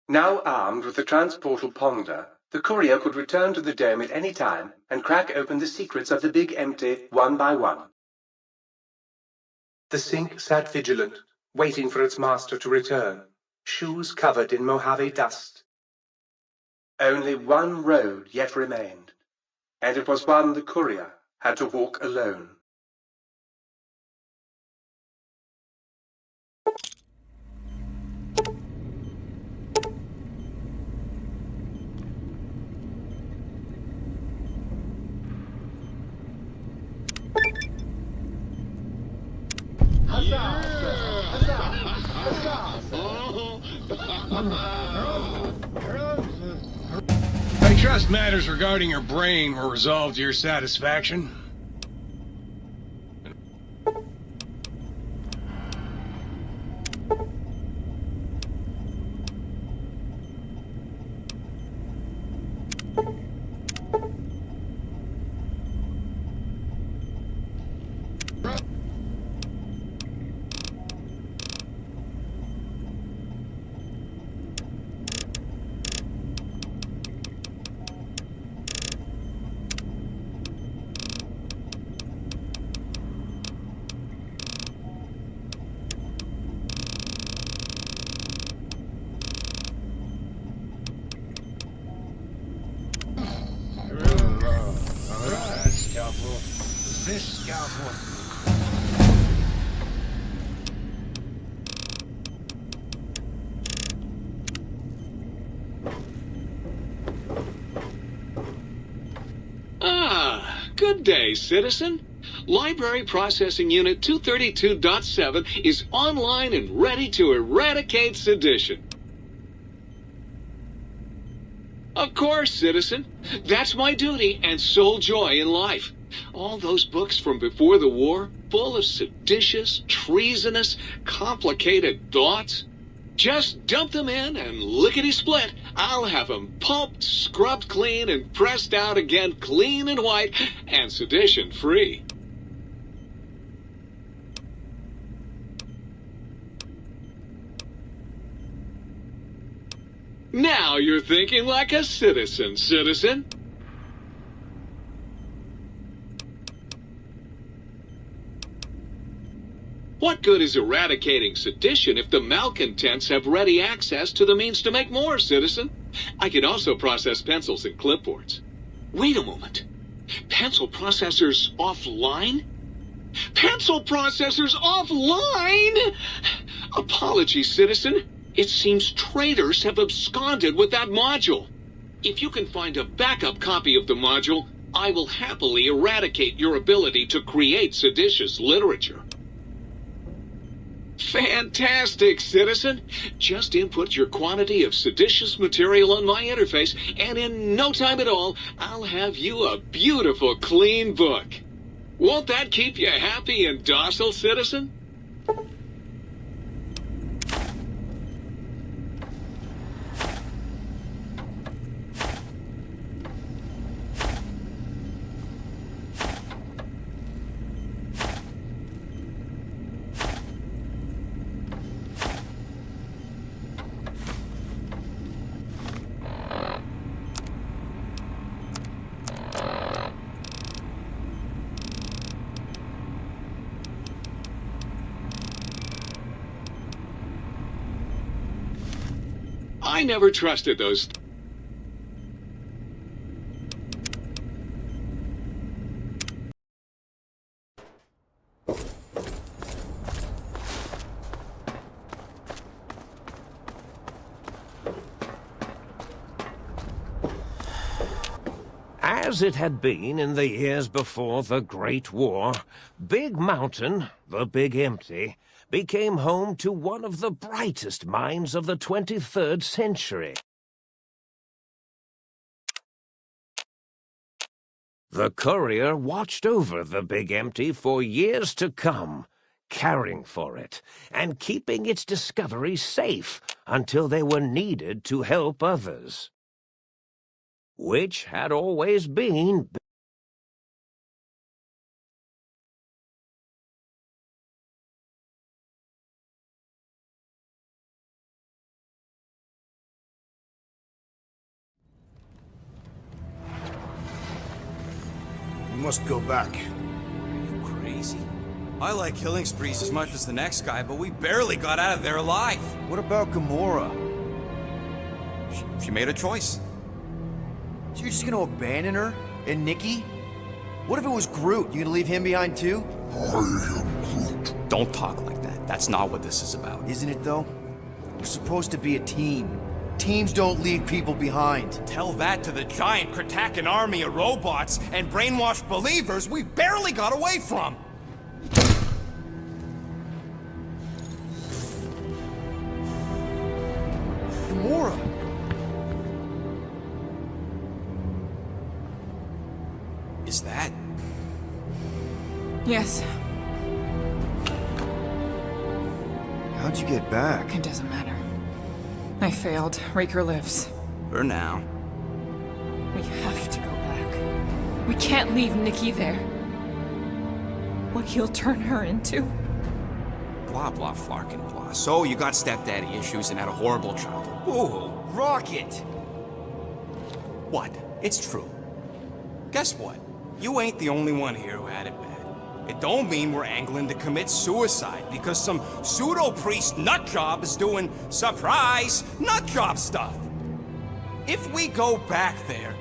Now armed with the transportal Ponder, the courier could return to the dome at any time and crack open the secrets of the Big Empty one by one. The sink sat vigilant, waiting for its master to return, shoes covered in Mojave dust. Only one road yet remained, and it was one the courier had to walk alone. I trust matters regarding your brain were resolved to your satisfaction. This scalpel. Ah, good day, citizen. Library Processing Unit 232.7 is online and ready to eradicate sedition. Of course, citizen. That's my duty and sole joy in life. All those books from before the war, full of seditious, treasonous, complicated thoughts. Just dump them in and lickety-split. I'll have them pulped, scrubbed clean, and pressed out again clean and white and sedition-free. Now you're thinking like a citizen, citizen. What good is eradicating sedition if the malcontents have ready access to the means to make more, citizen? I could also process pencils and clipboards. Wait a moment. Pencil processors offline? Pencil processors offline? Apologies, citizen. It seems traitors have absconded with that module. If you can find a backup copy of the module, I will happily eradicate your ability to create seditious literature. Fantastic, citizen. Just input your quantity of seditious material on my interface, and in no time at all, I'll have you a beautiful, clean book. Won't that keep you happy and docile, citizen? I never trusted those. As it had been in the years before the Great War, Big Mountain, the Big Empty, became home to one of the brightest minds of the 23rd century. The courier watched over the Big Empty for years to come, caring for it and keeping its discoveries safe until they were needed to help others, which had always been We must go back. Are you crazy? I like killing sprees as much as the next guy, but we barely got out of there alive. What about Gamora? She made a choice. So you're just gonna abandon her? And Nikki? What if it was Groot? You gonna leave him behind too? I am Groot. Don't talk like that. That's not what this is about. Isn't it though? We're supposed to be a team. Teams don't leave people behind. Tell that to the giant Kratakan army of robots and brainwashed believers we barely got away from! Gamora! Is that... Yes. How'd you get back? It doesn't matter. I failed. Raker lives. For now. We have to go back. We can't leave Nikki there. What he'll turn her into. Blah, blah, flarkin' blah. So, you got stepdaddy issues and had a horrible childhood. Ooh, Rocket! What? It's true. Guess what? You ain't the only one here who had it bad. It don't mean we're angling to commit suicide because some pseudo-priest nutjob is doing surprise nutjob stuff. If we go back there,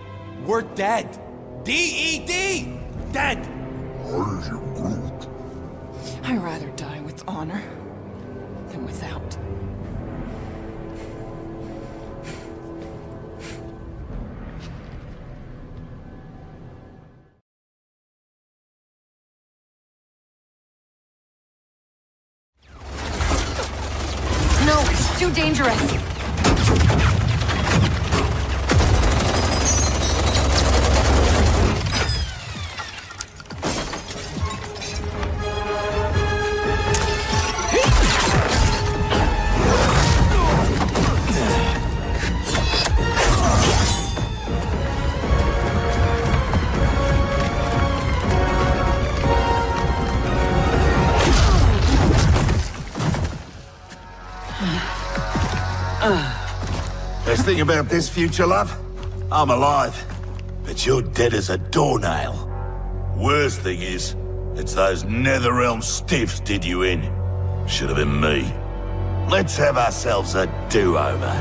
we're dead. D-E-D! Dead! I'd rather die with honor than without. No, it's too dangerous. Best thing about this future, love? I'm alive. But you're dead as a doornail. Worst thing is, it's those Netherrealm stiffs did you in. Should have been me. Let's have ourselves a do-over.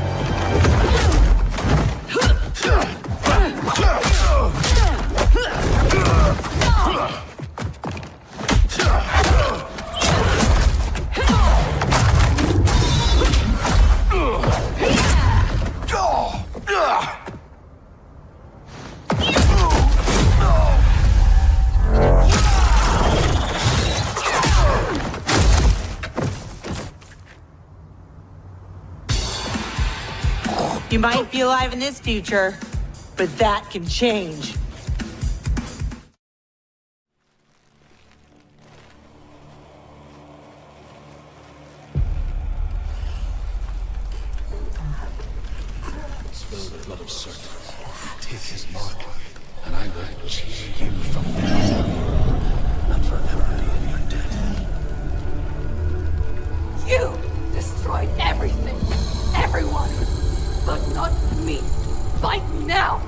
You might be alive in this future, but that can change. Spill the blood of serpents. Take his mark, and I will cheer you from now and forever be in your debt. You destroyed everything, everyone, but not me. Fight now!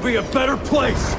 be a better place!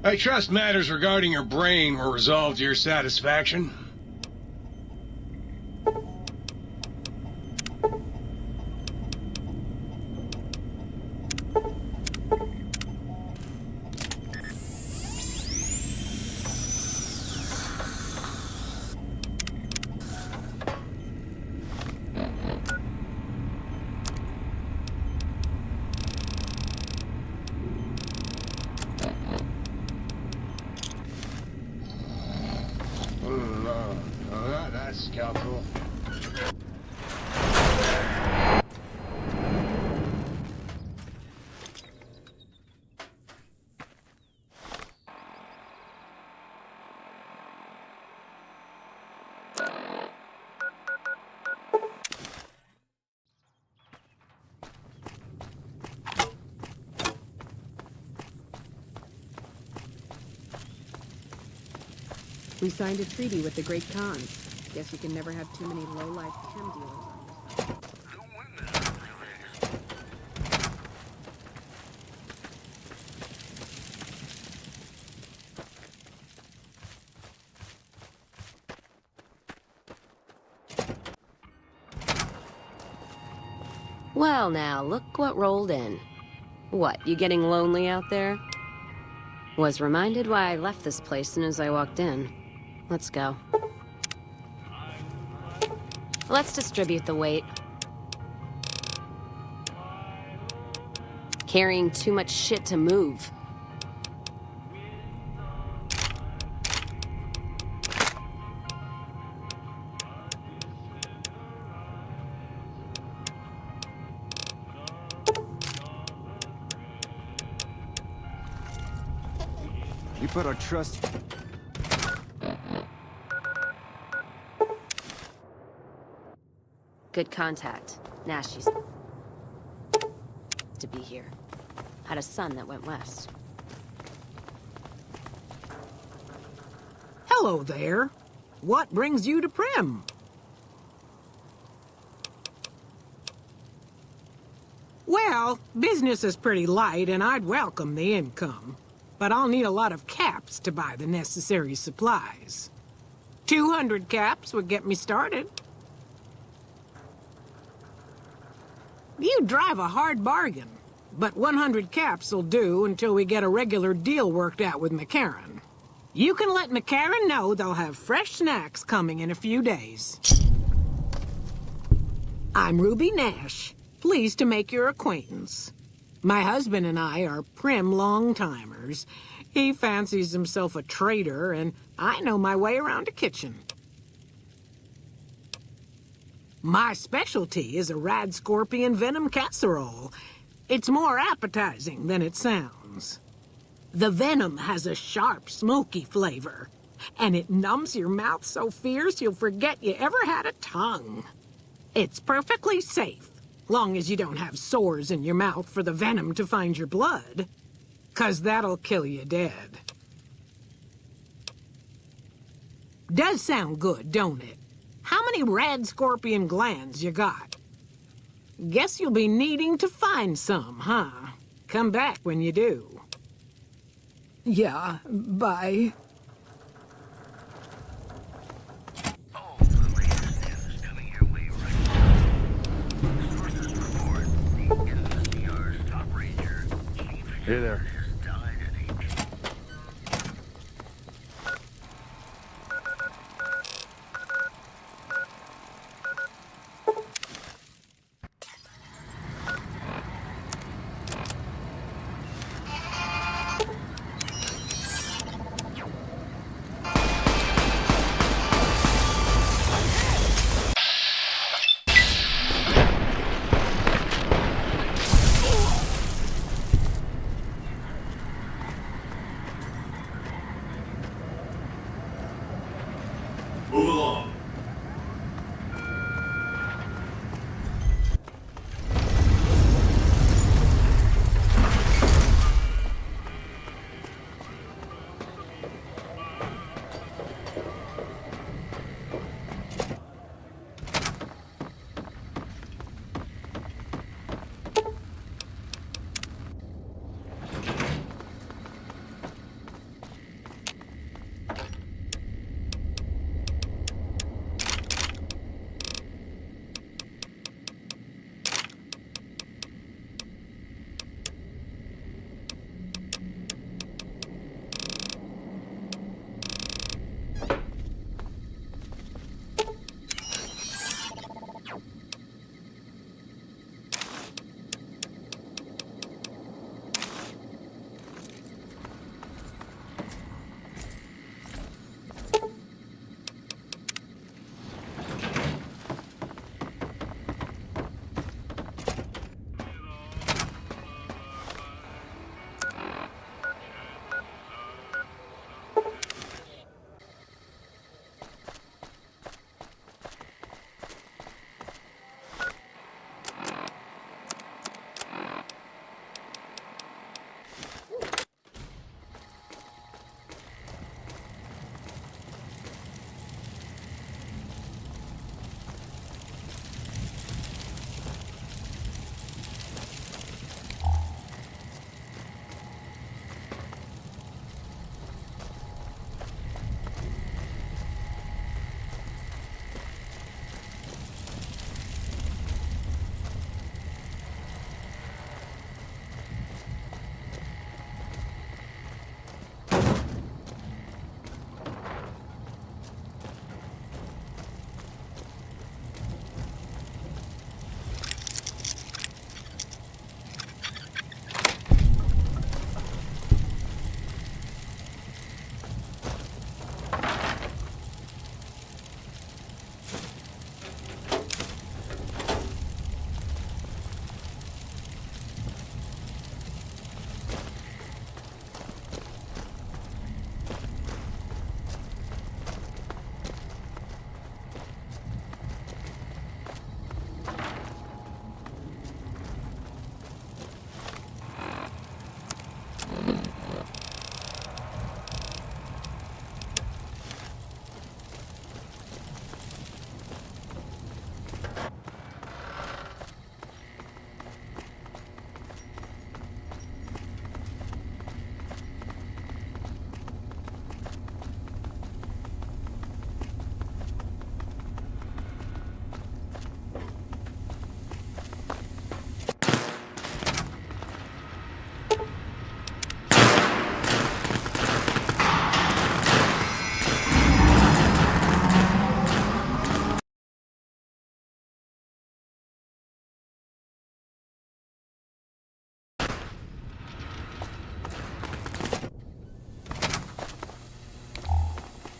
I trust matters regarding your brain were resolved to your satisfaction. That's helpful. We signed a treaty with the Great Khans. Guess you can never have too many low-life chem dealers on this. Well now, look what rolled in. What, you getting lonely out there? Was reminded why I left this place soon as I walked in. Let's go. Let's distribute the weight. Carrying too much shit to move. We put our trust... Good contact. Nash used to be here. Had a son that went west. Hello there. What brings you to Prim? Well, business is pretty light and I'd welcome the income. But I'll need a lot of caps to buy the necessary supplies. 200 caps would get me started. You drive a hard bargain, but 100 caps will do until we get a regular deal worked out with McCarran. You can let McCarran know they'll have fresh snacks coming in a few days. I'm Ruby Nash. Pleased to make your acquaintance. My husband and I are Prim long-timers. He fancies himself a trader, and I know my way around a kitchen. My specialty is a rad scorpion venom casserole. It's more appetizing than it sounds. The venom has a sharp, smoky flavor, and it numbs your mouth so fierce you'll forget you ever had a tongue. It's perfectly safe, long as you don't have sores in your mouth for the venom to find your blood, 'cause that'll kill you dead. Does sound good, don't it? How many rad scorpion glands you got? Guess you'll be needing to find some, huh? Come back when you do. Yeah, bye. Hey there. Move along.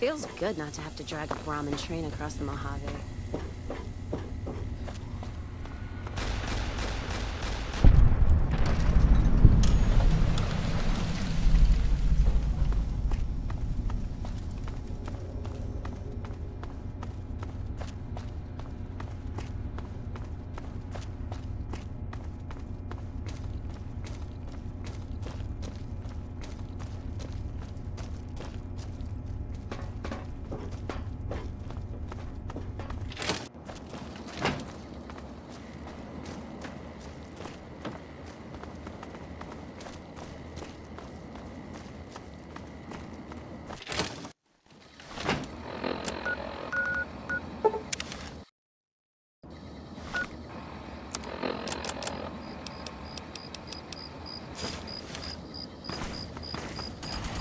Feels good not to have to drag a Brahmin train across the Mojave.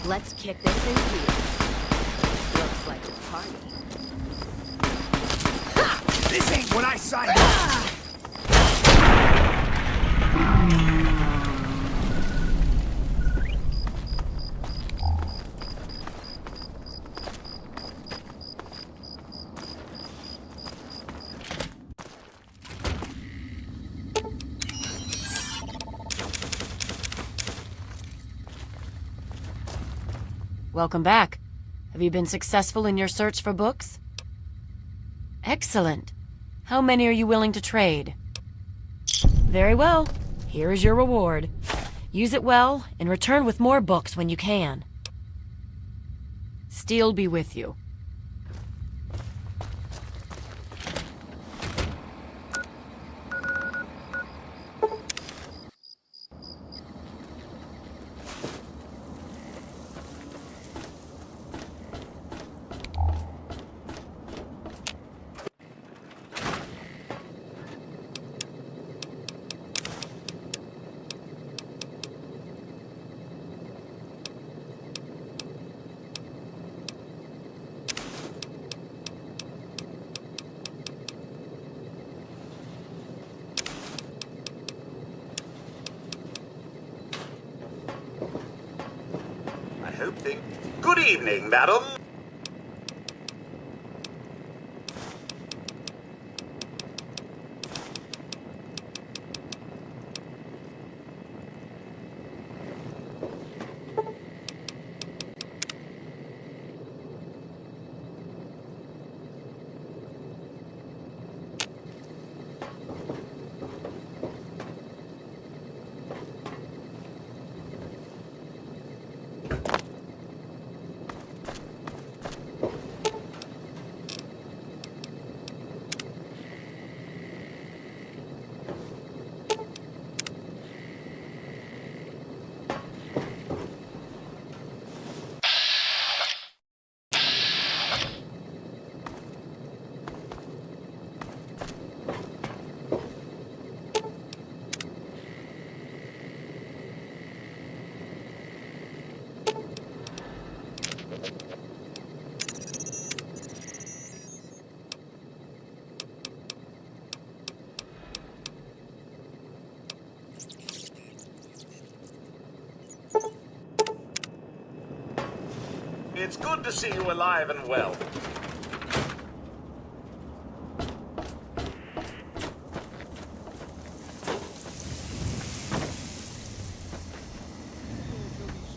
Let's kick this in gear. Looks like a party. This ain't what I signed up. Welcome back. Have you been successful in your search for books? Excellent. How many are you willing to trade? Very well. Here is your reward. Use it well, and return with more books when you can. Steel be with you. Good evening, madam. It's good to see you alive and well.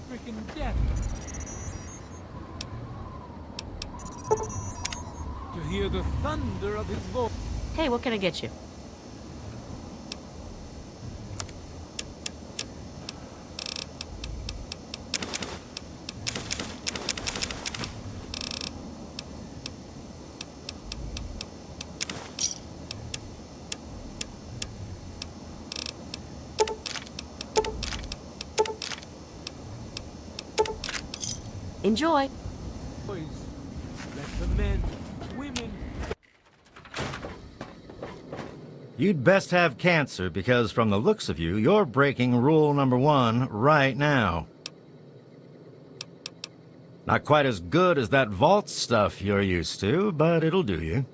Stricken death. To hear the thunder of his voice. Hey, what can I get you? Enjoy. Boys, let the men, women. You'd best have cancer, because from the looks of you, you're breaking rule number 1 right now. Not quite as good as that vault stuff you're used to, but it'll do you.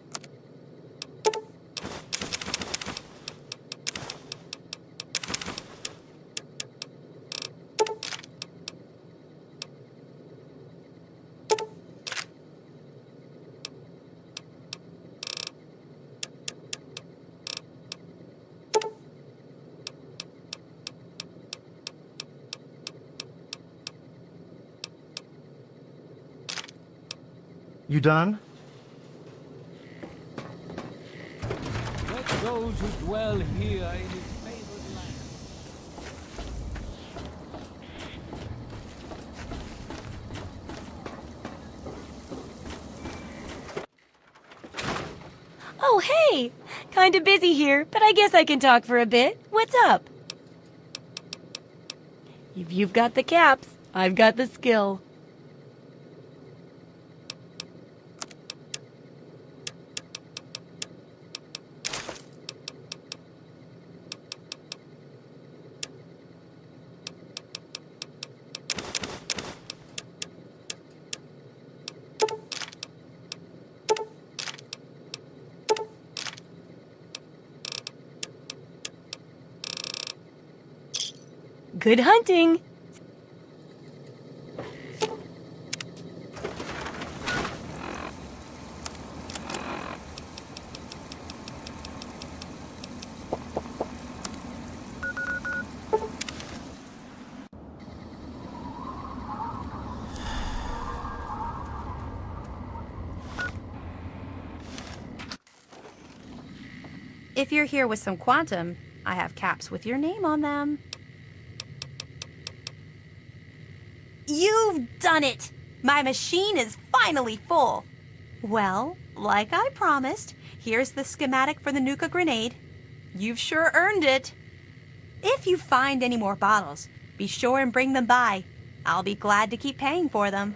You done? Let those who dwell here in his favored land. Oh, hey! Kinda busy here, but I guess I can talk for a bit. What's up? If you've got the caps, I've got the skill. Good hunting! If you're here with some quantum, I have caps with your name on them. You've done it! My machine is finally full. Well, like I promised, here's the schematic for the Nuka grenade. You've sure earned it. If you find any more bottles, be sure and bring them by. I'll be glad to keep paying for them.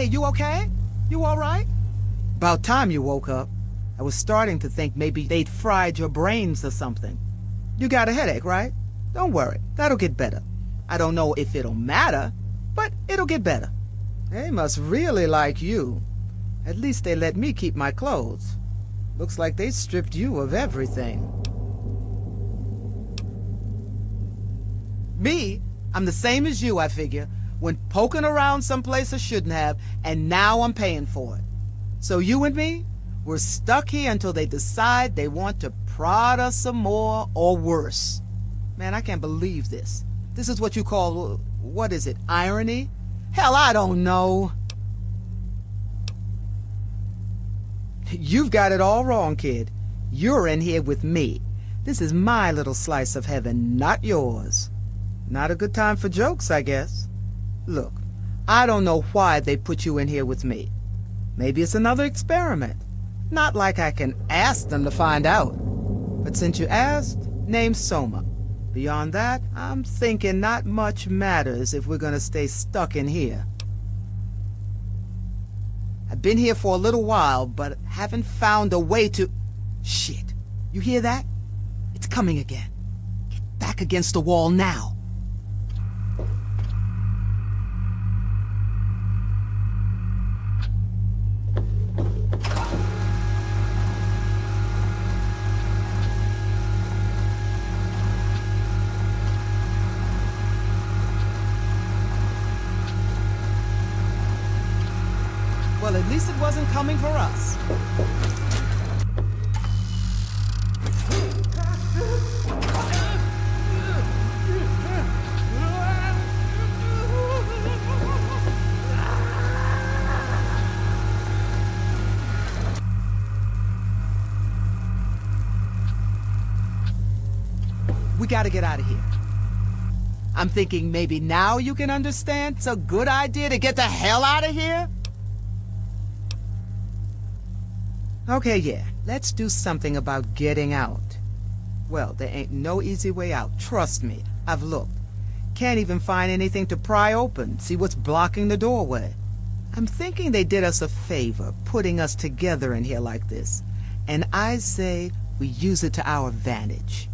Hey, you okay? You all right? About time you woke up. I was starting to think maybe they'd fried your brains or something. You got a headache, right? Don't worry, that'll get better. I don't know if it'll matter, but it'll get better. They must really like you. At least they let me keep my clothes. Looks like they stripped you of everything. Me? I'm the same as you, I figure. Went poking around someplace I shouldn't have, and now I'm paying for it. So you and me, we're stuck here until they decide they want to prod us some more or worse. Man, I can't believe this. This is what you call, what is it, irony? Hell, I don't know. You've got it all wrong, kid. You're in here with me. This is my little slice of heaven, not yours. Not a good time for jokes, I guess. Look, I don't know why they put you in here with me. Maybe it's another experiment. Not like I can ask them to find out. But since you asked, name Soma. Beyond that, I'm thinking not much matters if we're gonna stay stuck in here. I've been here for a little while, but haven't found a way to... Shit. You hear that? It's coming again. Get back against the wall now. Well, at least it wasn't coming for us. We gotta get out of here. I'm thinking maybe now you can understand it's a good idea to get the hell out of here? Okay, yeah, let's do something about getting out. Well, there ain't no easy way out, trust me. I've looked. Can't even find anything to pry open, see what's blocking the doorway. I'm thinking they did us a favor, putting us together in here like this. And I say we use it to our advantage.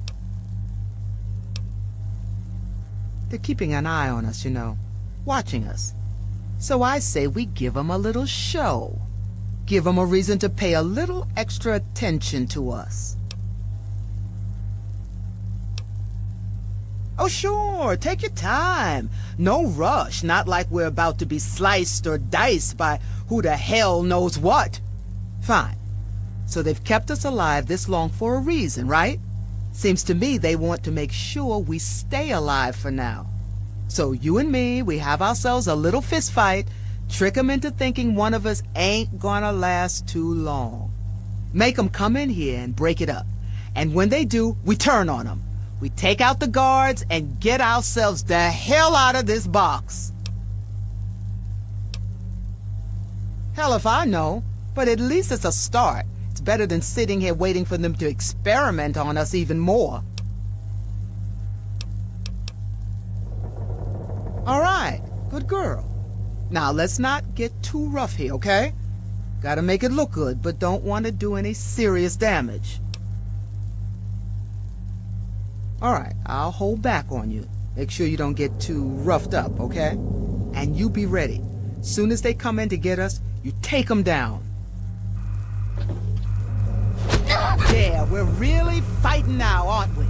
They're keeping an eye on us, you know, watching us. So I say we give them a little show. Give them a reason to pay a little extra attention to us. Oh, sure, take your time. No rush, not like we're about to be sliced or diced by who the hell knows what. Fine. So they've kept us alive this long for a reason, right? Seems to me they want to make sure we stay alive for now. So you and me, we have ourselves a little fist fight, trick them into thinking one of us ain't gonna last too long. Make them come in here and break it up. And when they do, we turn on them. We take out the guards and get ourselves the hell out of this box. Hell if I know, but at least it's a start. It's better than sitting here waiting for them to experiment on us even more. All right, good girl. Now let's not get too rough here, okay? Gotta make it look good, but don't want to do any serious damage. All right, I'll hold back on you. Make sure you don't get too roughed up, okay? And you be ready. Soon as they come in to get us, you take them down. Yeah, we're really fighting now, aren't we?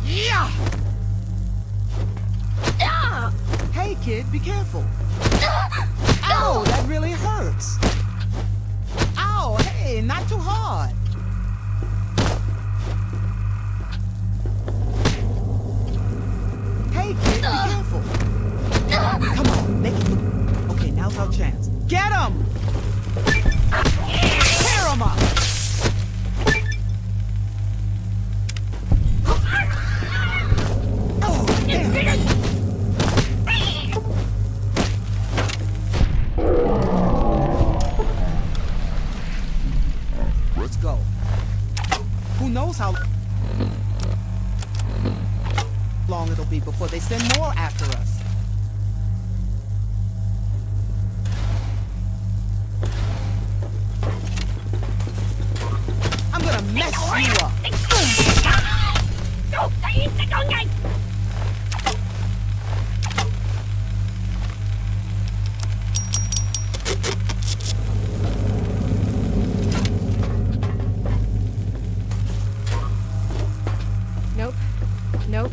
Yeah! Hey, kid, be careful. Ow, that really hurts. Ow, hey, not too hard. Hey, kid, be careful. Come on, make it look. Okay, now's our chance. Get him! Tear him up! Oh, damn. Let's go. Who knows how long it'll be before they send more after us. you up. Nope. Nope.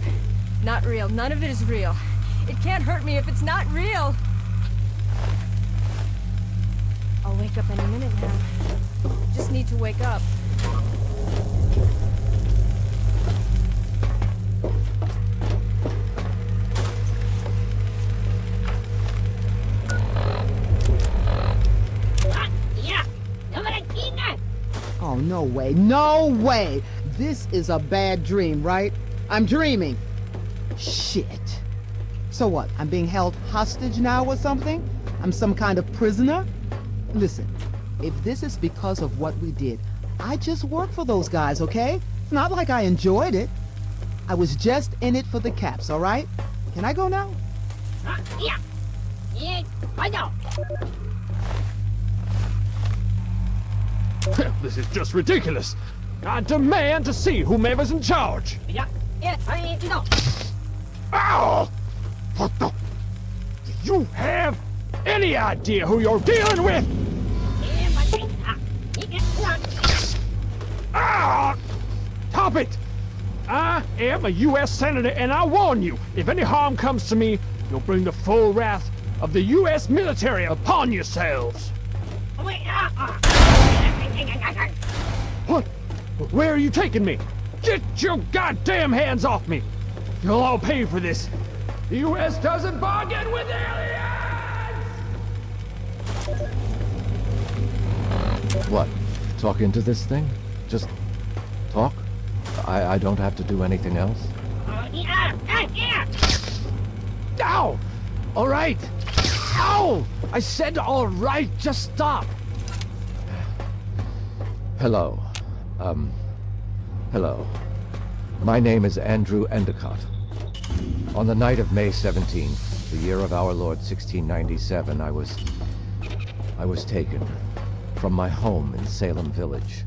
Not real. None of it is real. It can't hurt me if it's not real. I'll wake up any minute now. Just need to wake up. Oh, no way. No way! This is a bad dream, right? I'm dreaming. Shit. So what? I'm being held hostage now or something? I'm some kind of prisoner? Listen, if this is because of what we did, I just worked for those guys, okay? It's not like I enjoyed it. I was just in it for the caps, all right? Can I go now? Yeah. Yeah, I know. This is just ridiculous. I demand to see whomever's in charge. Yeah, I know. Ow! What the? Do you have any idea who you're dealing with? Ah! Stop it! I am a U.S. Senator, and I warn you, if any harm comes to me, you'll bring the full wrath of the U.S. military upon yourselves. What? Where are you taking me? Get your goddamn hands off me! You'll all pay for this. The U.S. doesn't bargain with aliens! What? Talk into this thing? Just talk? I don't have to do anything else? Ow! All right! Ow! I said all right, just stop! Hello. Hello. My name is Andrew Endicott. On the night of May 17th, the year of our Lord 1697, I was taken from my home in Salem Village.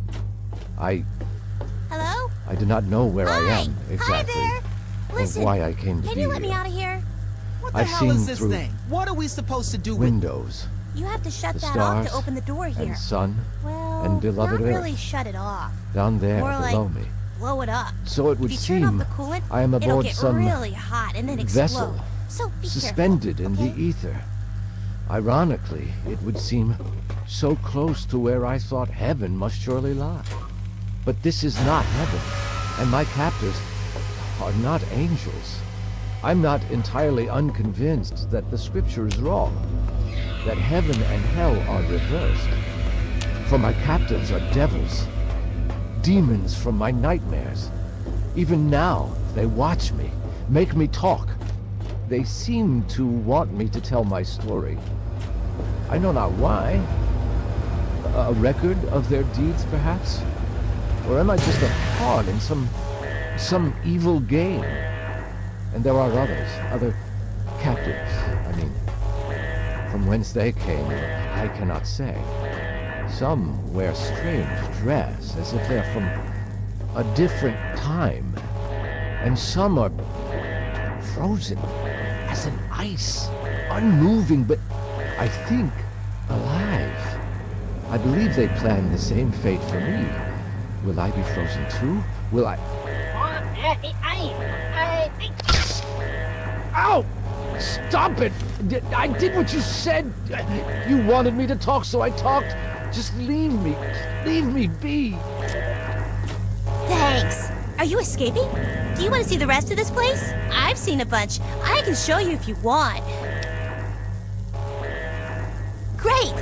Hello? I do not know where I am exactly. Hi there. Listen, or why I came to can be you let me here. out of here? What the I've hell seen is this through thing? What are we supposed to do with windows You have to shut The that off to stars open the door here. and sun well, and beloved not Earth really shut it off. down there More below like me. blow it up. So it would if you turn off seem the coolant, I am it'll aboard get some really hot and then explode. vessel So be suspended in the ether. Ironically, it would seem so close to where I thought heaven must surely lie. But this is not heaven, and my captors are not angels. I'm not entirely unconvinced that the scripture is wrong, that heaven and hell are reversed. For my captives are devils, demons from my nightmares. Even now, they watch me, make me talk. They seem to want me to tell my story. I know not why. A record of their deeds, perhaps? Or am I just a pawn in some evil game? And there are others, other captives, I mean. From whence they came, I cannot say. Some wear strange dress, as if they're from a different time. And some are frozen as in ice, unmoving, but I think alive. I believe they plan the same fate for me. Will I be frozen too? Will I... Ow! Stop it! I did what you said! You wanted me to talk, so I talked. Just leave me. Leave me be. Thanks. Are you escaping? Do you want to see the rest of this place? I've seen a bunch. I can show you if you want. Great!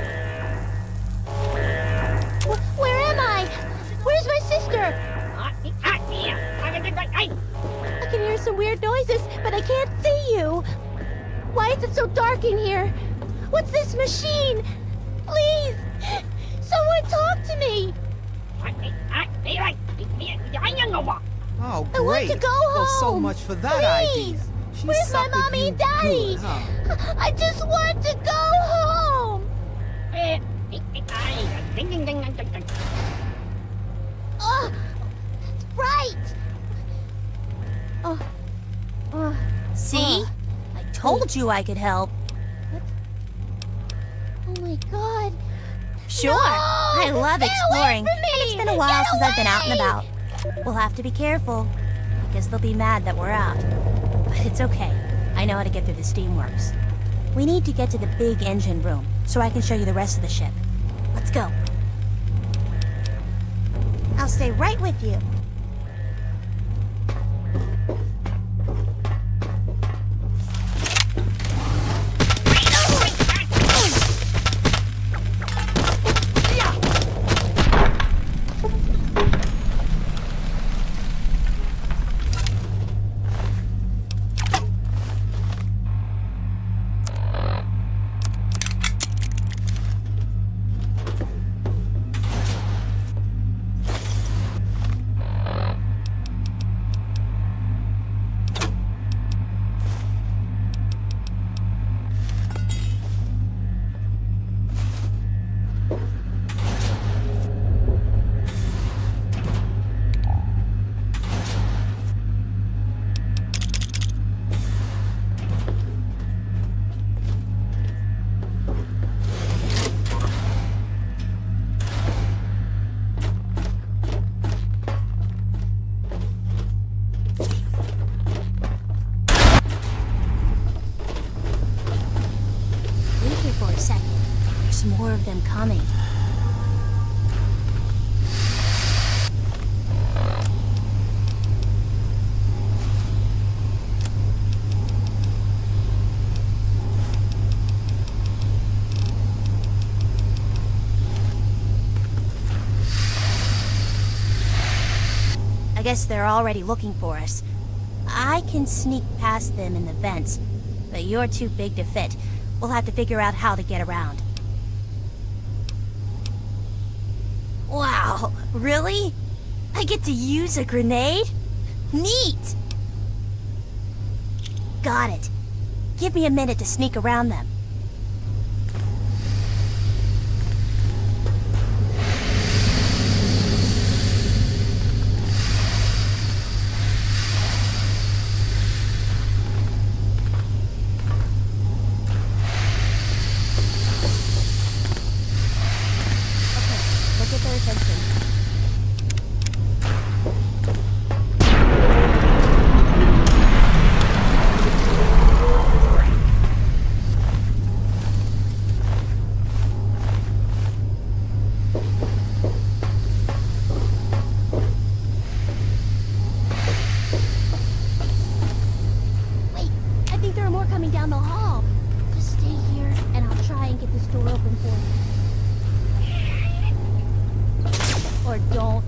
Where am I? Where's my sister? I can hear some weird noises, but I can't see you. Why is it so dark in here? What's this machine? Please! Someone talk to me! Oh, I want great. to go Well, so home. much for that Please. idea. She Where's my suckered mommy you and daddy? good, huh? I just want to go home. told you I could help. Oh my god. Sure. No! I love Get exploring. away from me! And it's been a while Get since I've been out and away! about. We'll have to be careful, because they'll be mad that we're out. But it's okay. I know how to get through the steamworks. We need to get to the big engine room, so I can show you the rest of the ship. Let's go. I'll stay right with you. Wait here for a second. There's more of them coming. I guess they're already looking for us. I can sneak past them in the vents, but you're too big to fit. We'll have to figure out how to get around. Wow, really? I get to use a grenade? Neat! Got it. Give me a minute to sneak around them. Let's get their attention. Wait, I think there are more coming down the hall. Just stay here, and I'll try and get this door open for you. Or don't.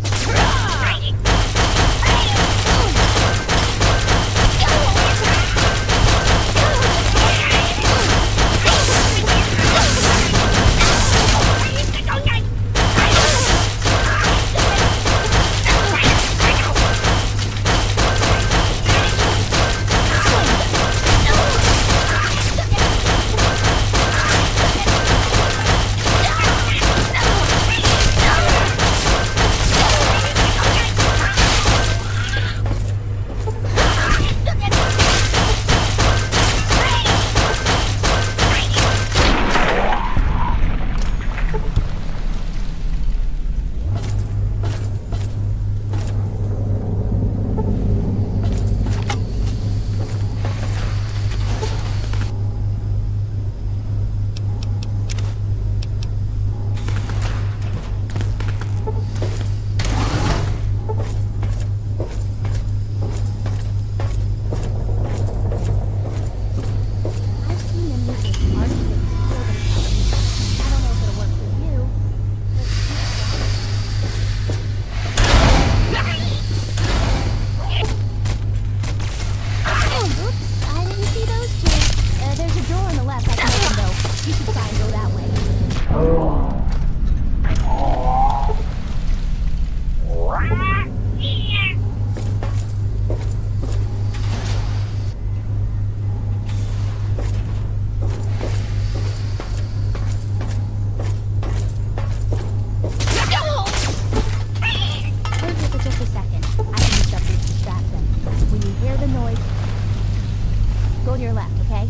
Go to your left, okay?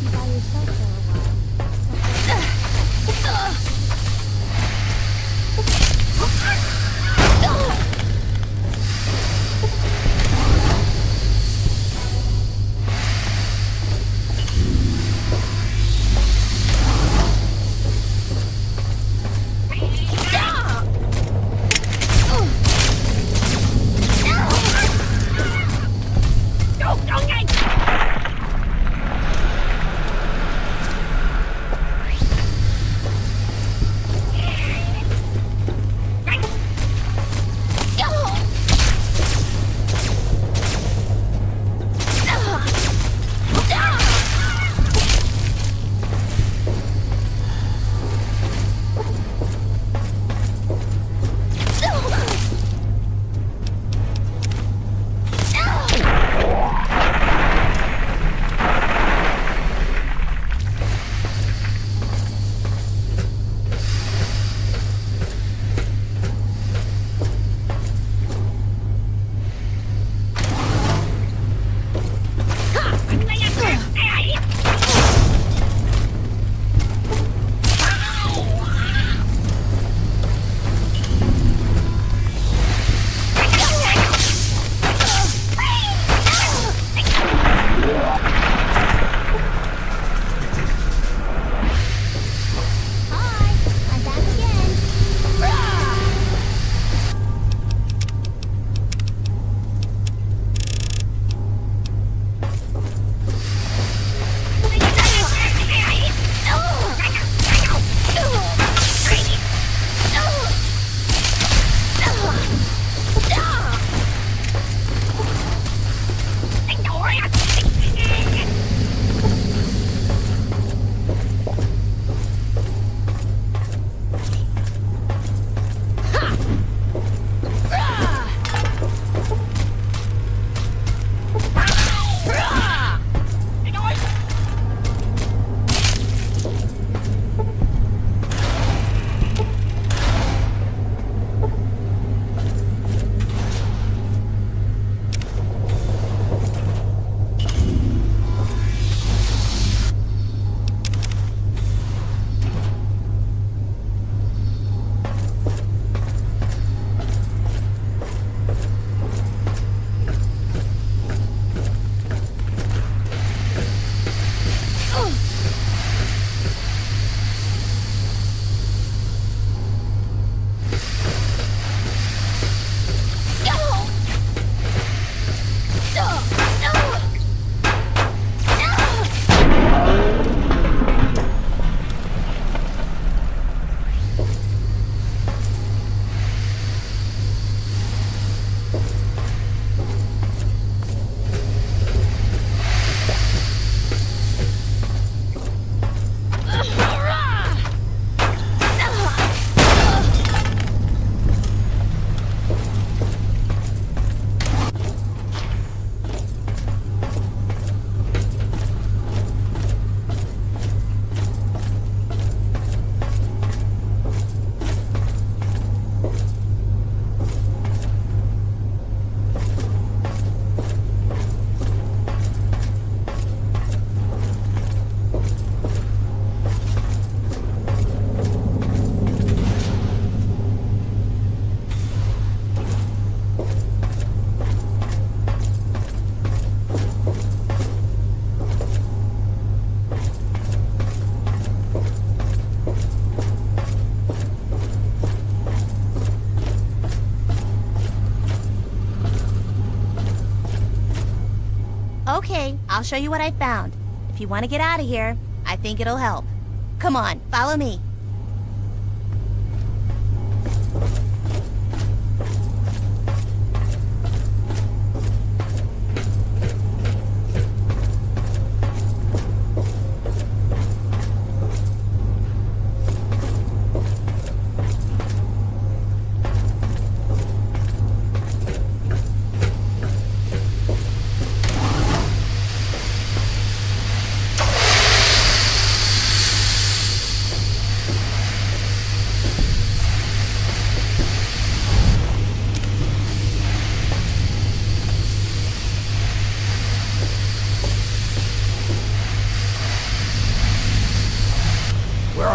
be by yourself for a while. Okay, I'll show you what I found. If you want to get out of here, I think it'll help. Come on, follow me.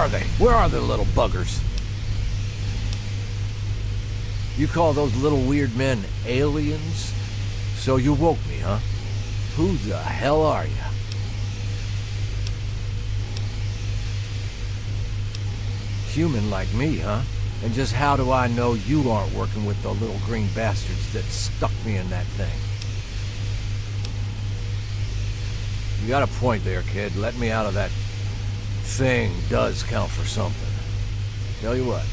are they? Where are the little buggers? You call those little weird men aliens? So you woke me, huh? Who the hell are you? Human like me, huh? And just how do I know you aren't working with the little green bastards that stuck me in that thing? You got a point there, kid. Let me out of that thing does count for something. Tell you what,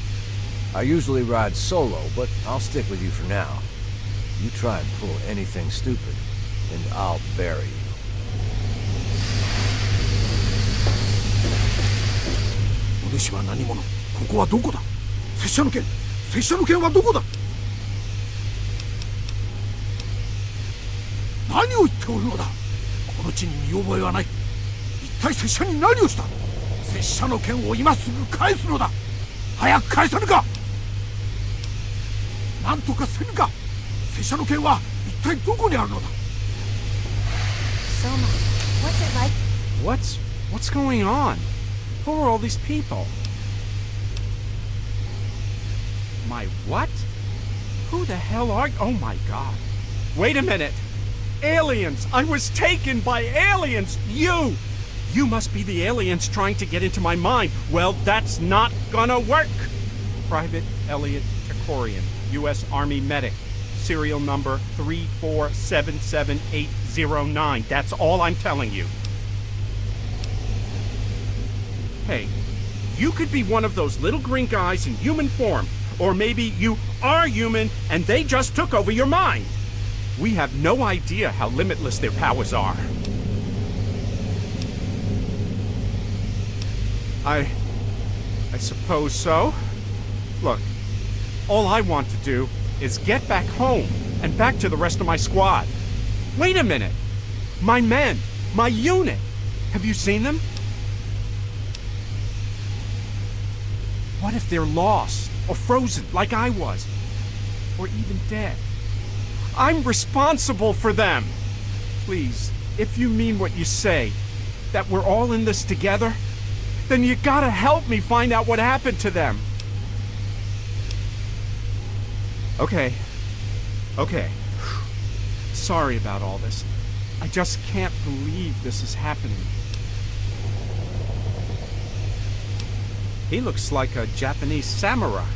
I usually ride solo, but I'll stick with you for now. You try and pull anything stupid, and I'll bury you. お主は何者？ここはどこだ？拙者の剣！拙者の剣はどこだ？何を言っておるのだ？この地に見覚えはない。一体拙者に何をした？拙者の剣を今すぐ返すのだ。早く返さぬか。なんとかせぬか。拙者の剣は一体どこにあるのだ。Soma, what's it like? What's going on? Who are all these people? My what? Who the hell are you? Oh my god. Wait a minute. Aliens! I was taken by aliens! You! You must be the aliens trying to get into my mind. Well, that's not gonna work! Private Elliot Chakorian, U.S. Army medic. Serial number 3477809. That's all I'm telling you. Hey, you could be one of those little green guys in human form. Or maybe you are human and they just took over your mind. We have no idea how limitless their powers are. I suppose so. Look, all I want to do is get back home and back to the rest of my squad. Wait a minute. My men, my unit. Have you seen them? What if they're lost or frozen like I was? Or even dead? I'm responsible for them. Please, if you mean what you say, that we're all in this together, then you gotta help me find out what happened to them. Okay. Sorry about all this. I just can't believe this is happening. He looks like a Japanese samurai.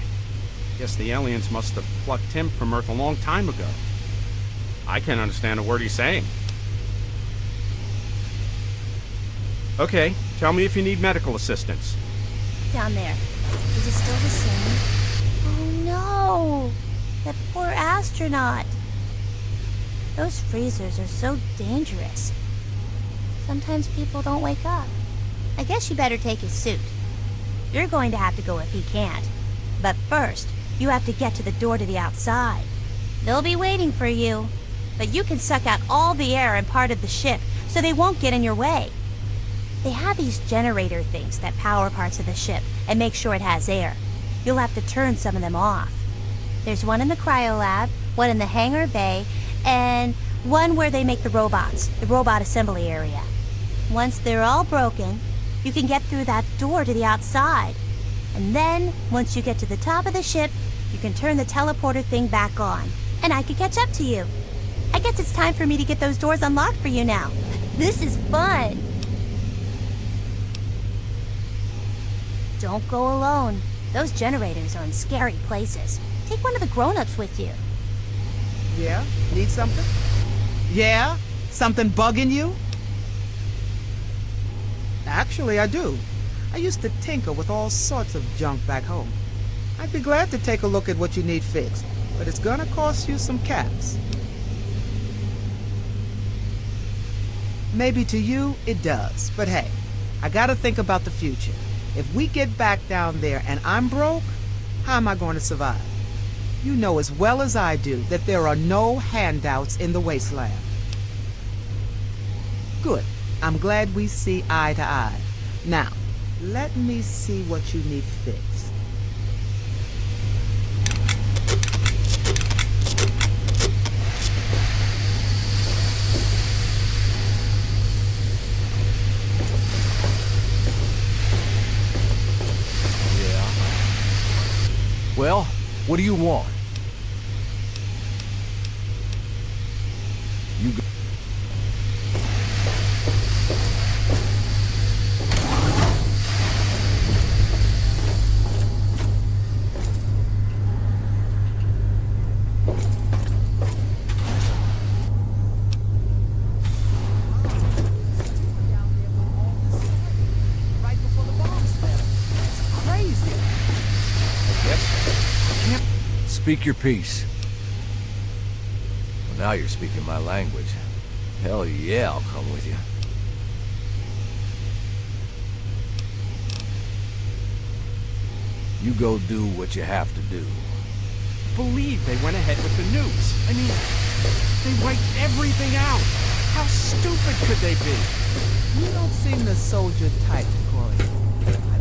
Guess the aliens must have plucked him from Earth a long time ago. I can't understand a word he's saying. Okay, tell me if you need medical assistance. Down there. Is it still the same? Oh no! That poor astronaut. Those freezers are so dangerous. Sometimes people don't wake up. I guess you better take his suit. You're going to have to go if he can't. But first, you have to get to the door to the outside. They'll be waiting for you. But you can suck out all the air and part of the ship, so they won't get in your way. They have these generator things that power parts of the ship and make sure it has air. You'll have to turn some of them off. There's one in the cryo lab, one in the hangar bay, and one where they make the robots, the robot assembly area. Once they're all broken, you can get through that door to the outside. And then, once you get to the top of the ship, you can turn the teleporter thing back on. And I can catch up to you. I guess it's time for me to get those doors unlocked for you now. This is fun. Don't go alone. Those generators are in scary places. Take one of the grown-ups with you. Yeah? Need something? Yeah? Something bugging you? Actually, I do. I used to tinker with all sorts of junk back home. I'd be glad to take a look at what you need fixed, but it's gonna cost you some caps. Maybe to you, it does, but hey, I gotta think about the future. If we get back down there and I'm broke, how am I going to survive? You know as well as I do that there are no handouts in the wasteland. Good. I'm glad we see eye to eye. Now, let me see what you need fixed. Well, what do you want? You go. Speak your piece. Well, now you're speaking my language. Hell yeah, I'll come with you. You go do what you have to do. Believe they went ahead with the nukes. I mean, they wiped everything out. How stupid could they be? You don't seem the soldier type, Corey.